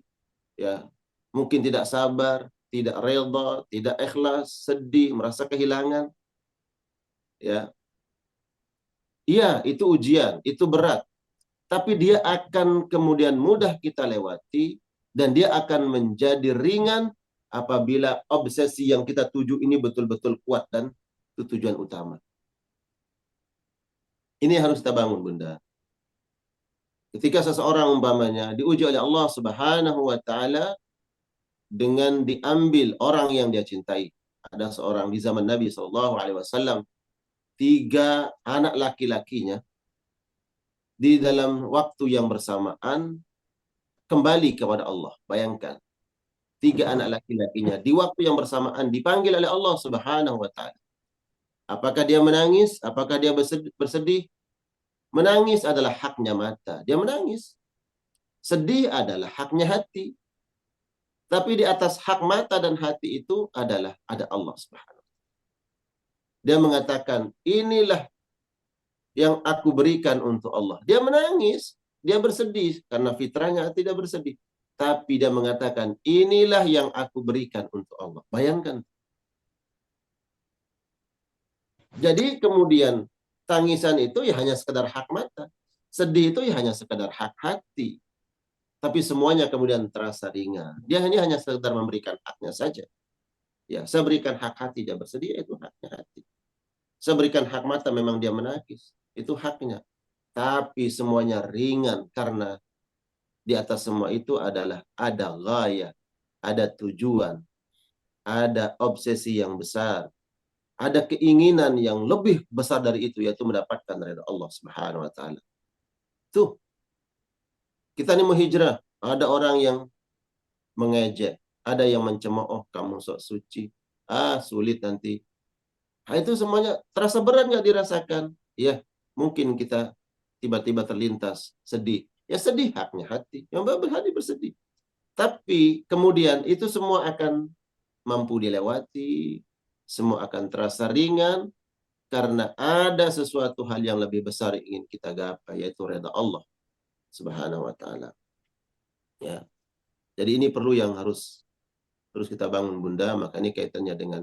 ya, mungkin tidak sabar, tidak redha, tidak ikhlas, sedih, merasa kehilangan. Ya, iya, itu ujian, itu berat. Tapi dia akan kemudian mudah kita lewati dan dia akan menjadi ringan apabila obsesi yang kita tuju ini betul-betul kuat dan itu tujuan utama. Ini harus kita bangun, Bunda. Ketika seseorang umpamanya diuji oleh Allah Subhanahu wa taala dengan diambil orang yang dia cintai. Ada seorang di zaman Nabi SAW, 3 anak laki-lakinya di dalam waktu yang bersamaan kembali kepada Allah. Bayangkan, 3 anak laki-lakinya di waktu yang bersamaan dipanggil oleh Allah Subhanahu wa taala. Apakah dia menangis? Apakah dia bersedih? Menangis adalah haknya mata, dia menangis. Sedih adalah haknya hati. Tapi di atas hak mata dan hati itu adalah ada Allah Subhanahu wa taala. Dia mengatakan, inilah yang aku berikan untuk Allah. Dia menangis, dia bersedih karena fitrahnya tidak bersedih. Tapi dia mengatakan, inilah yang aku berikan untuk Allah. Bayangkan. Jadi kemudian tangisan itu ya hanya sekedar hak mata. Sedih itu ya hanya sekedar hak hati. Tapi semuanya kemudian terasa ringan. Dia hanya sekedar memberikan haknya saja. Ya, saya berikan hak hati, dia bersedih, itu haknya hati. Saya berikan hak mata, memang dia menangis. Itu haknya. Tapi semuanya ringan karena di atas semua itu adalah ada ghaya, ada tujuan, ada obsesi yang besar, ada keinginan yang lebih besar dari itu, yaitu mendapatkan ridha Allah Subhanahu wa taala. Tuh. Kita ini mau hijrah, ada orang yang mengejek, ada yang mencemooh, kamu sok suci. Sulit nanti. Itu semuanya terasa berat nggak dirasakan? Ya, mungkin kita tiba-tiba terlintas sedih. Ya sedih, haknya hati. Yang berhati bersedih. Tapi kemudian itu semua akan mampu dilewati, semua akan terasa ringan karena ada sesuatu hal yang lebih besar yang ingin kita gapai, yaitu ridha Allah Subhanahu wa taala. Ya. Jadi ini perlu yang harus terus kita bangun, Bunda, maka ini kaitannya dengan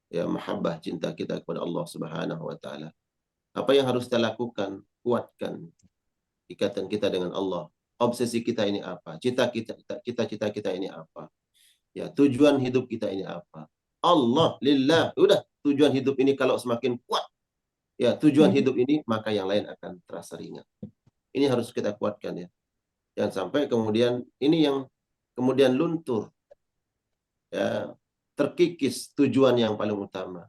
ya mahabbah, cinta kita kepada Allah Subhanahu wa taala. Apa yang harus kita lakukan? Kuatkan ikatan kita dengan Allah. Obsesi kita ini apa? Cita-cita kita ini apa? Ya, tujuan hidup kita ini apa? Allah, lillah. Udah, tujuan hidup ini kalau semakin kuat, ya tujuan hidup ini, maka yang lain akan terasa ringan. Ini harus kita kuatkan ya. Jangan sampai kemudian ini yang kemudian luntur. Ya, terkikis tujuan yang paling utama.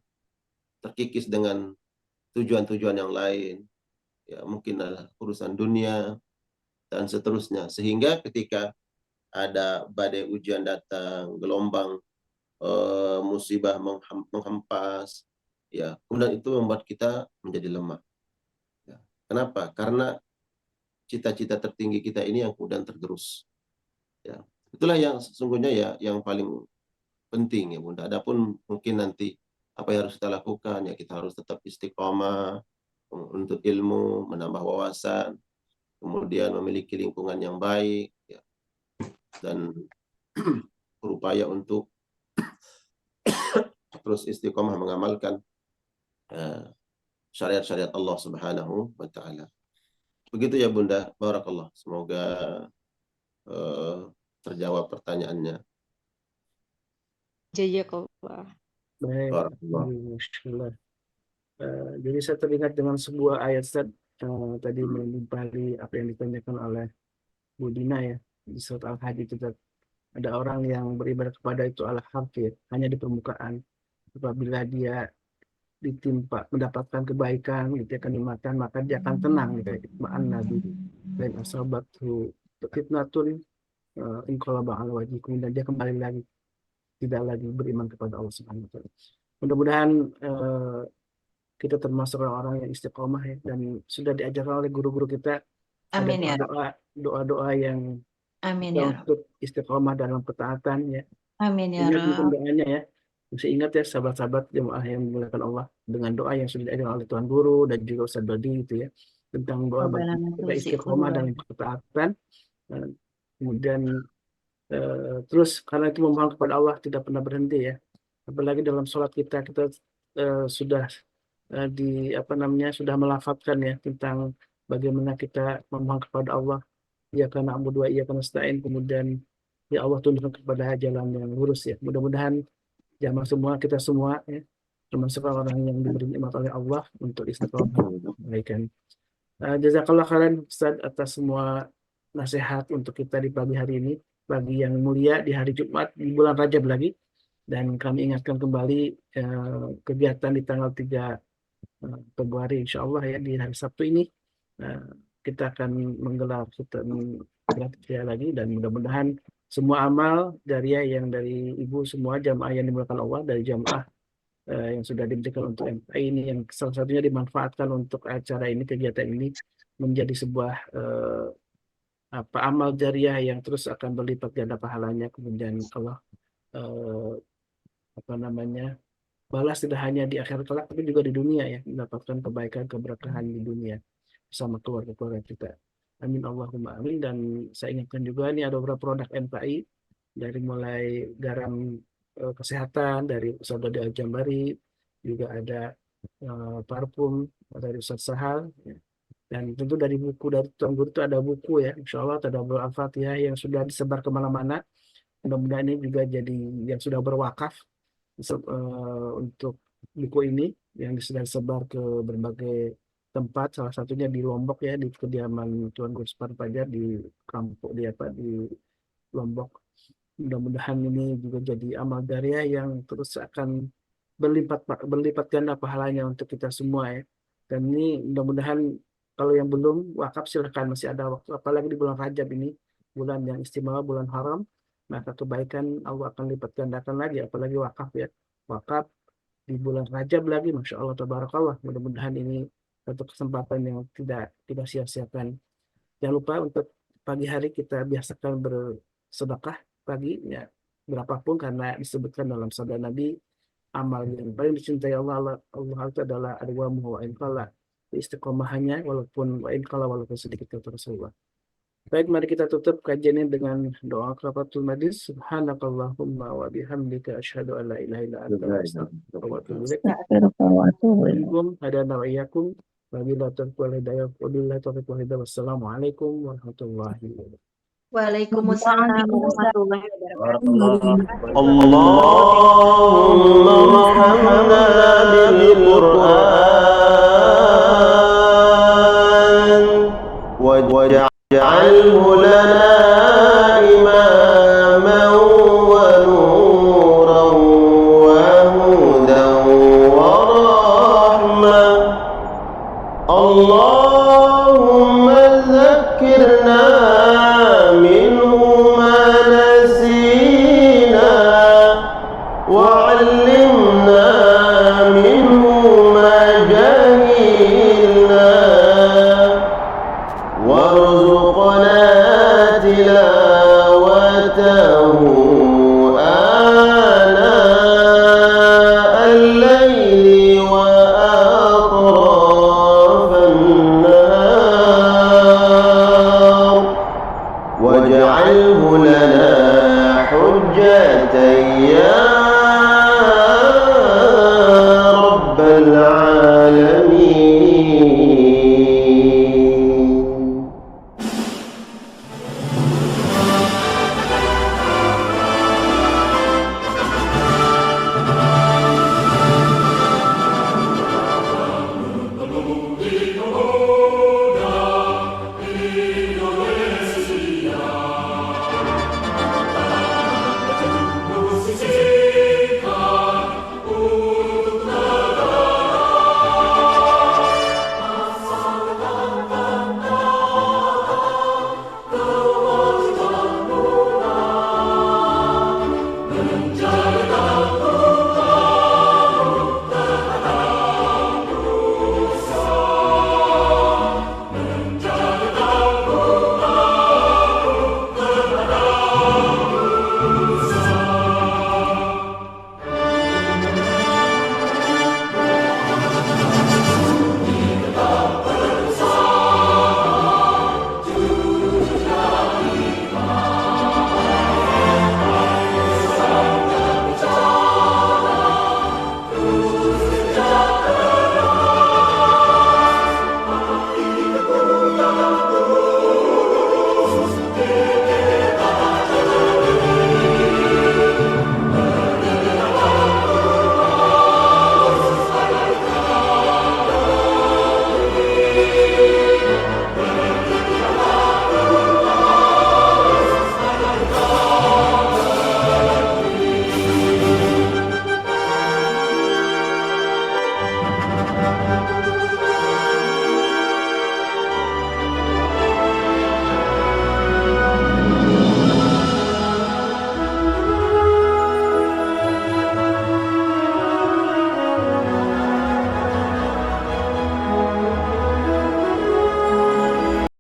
Terkikis dengan tujuan-tujuan yang lain. Ya, mungkin adalah urusan dunia dan seterusnya. Sehingga ketika ada badai ujian datang, gelombang musibah menghempas, ya, kemudian itu membuat kita menjadi lemah. Ya. Kenapa? Karena cita-cita tertinggi kita ini yang kemudian tergerus. Ya. Itulah yang sesungguhnya ya yang paling penting ya Bunda. Adapun mungkin nanti apa yang harus kita lakukan, ya kita harus tetap istiqomah untuk ilmu, menambah wawasan, kemudian memiliki lingkungan yang baik, ya, dan berupaya untuk terus istiqomah mengamalkan syariat-syariat Allah Subhanahu wa taala. Begitu ya Bunda, barakallah. Semoga terjawab pertanyaannya. Jazakallah. Baik, Barakallah. Alhamdulillah. Jadi saya teringat dengan sebuah ayat Ustaz, tadi menimpali apa yang ditanyakan oleh Bu Dina ya, di surat Al-Hadid itu ada orang yang beribadah kepada itu al-hafid, hanya di permukaan. Apabila dia ditimpa mendapatkan kebaikan, gitu, kenikmatan, maka dia akan tenang gitu. Ma'an nabi dan asabatu fitnatun inqalaba ala wajhi, kemudian dia kembali lagi tidak lagi beriman kepada Allah Subhanahu wa taala. Mudah-mudahan kita termasuk orang-orang yang istiqomah ya, dan sudah diajarkan oleh guru-guru kita Amin ya ada doa-doa yang Amin ya Rabb. untuk istiqomah dalam ketaatan ya. Amin ya Ingat mungkin Rabb. doanya ya. Masih ingat ya sahabat-sahabat jemaah yang dimuliakan Allah dengan doa yang sudah diajarkan oleh Tuan Guru dan juga Ustaz Badi itu ya, tentang doa bagi Rabbana kita tuzi istiqomah qulubana. dalam ketaatan. Kemudian Terus karena itu memohon kepada Allah tidak pernah berhenti ya. Apalagi dalam sholat kita sudah sudah melafadzkan ya tentang bagaimana kita memohon kepada Allah. Iyyaka na'budu wa iyyaka nasta'in, kemudian ya Allah tunjukkan kepada jalan yang lurus ya. Mudah-mudahan kita semua ya, termasuk orang yang diberi nikmat oleh Allah untuk istiqomah kebaikan. Jazakallah khairan Ustaz atas semua nasihat untuk kita di pagi hari ini, pagi yang mulia di hari Jumat di bulan Rajab lagi. Dan kami ingatkan kembali kegiatan di tanggal 3 Februari insya Allah ya, di hari Sabtu ini kita akan menggelar hutan gratis lagi, dan mudah-mudahan semua amal jariah yang dari Ibu semua jamaah yang dimuliakan Allah, dari jamaah yang sudah diberikan untuk MPI ini, yang salah satunya dimanfaatkan untuk acara ini, kegiatan ini menjadi sebuah amal jariah yang terus akan berlipat ganda pahalanya. Kemudian Allah balas tidak hanya di akhirat kelak, tapi juga di dunia ya, mendapatkan kebaikan keberkahan di dunia bersama keluarga-keluarga kita. Amin Allahumma amin. Dan saya ingatkan juga ini ada beberapa produk MPI, dari mulai garam kesehatan dari Ustaz Dodi Al-Jambari, juga ada parfum dari Ustaz Sahal ya. Dan tentu dari buku dari Tuan Guru itu ada buku ya, insya Allah Tadabbur Al-Fatihah yang sudah disebar kemana-mana. Mudah-mudahan ini juga jadi yang sudah berwakaf untuk buku ini yang sudah disebar ke berbagai tempat, salah satunya di Lombok ya, di kediaman Tuan Guru Supar Fajar di kampung di Lombok. Mudah-mudahan ini juga jadi amal jariah yang terus akan berlipat ganda pahalanya untuk kita semua ya. Dan ini mudah-mudahan kalau yang belum wakaf silahkan, masih ada waktu, apalagi di bulan Rajab ini, bulan yang istimewa, bulan haram, maka kebaikan Allah akan lipat gandakan lagi, apalagi wakaf ya. Wakaf di bulan Rajab lagi, Masya Allah, Tabarakallah. Mudah-mudahan ini satu kesempatan yang tidak sia-siakan. Jangan lupa untuk pagi hari kita biasakan bersedekah pagi ya, berapapun, karena disebutkan dalam sabda Nabi, amal yang paling dicintai Allah itu adalah adwamuhu wa in qalla, istiqomahnya walaupun sedikit, kata Rasulullah. Baik, mari kita tutup kajian ini dengan doa kafaratul majlis. Subhanakallahumma wa bihamdika asyhadu an la ilaha illa anta astaghfiruka wa atubu ilaik. Assalamualaikum warahmatullahi wabarakatuh. Wassalamualaikum warahmatullahi wabarakatuh. Waalaikumsalam warahmatullahi wabarakatuh. Allahumma rahamna bil Qur'an waj'alhu lana imaman wa nuran wa hudan wa rahmah. Allahumma zakkirna minhu ma nasina wa 'allimna minhu ma jahilna.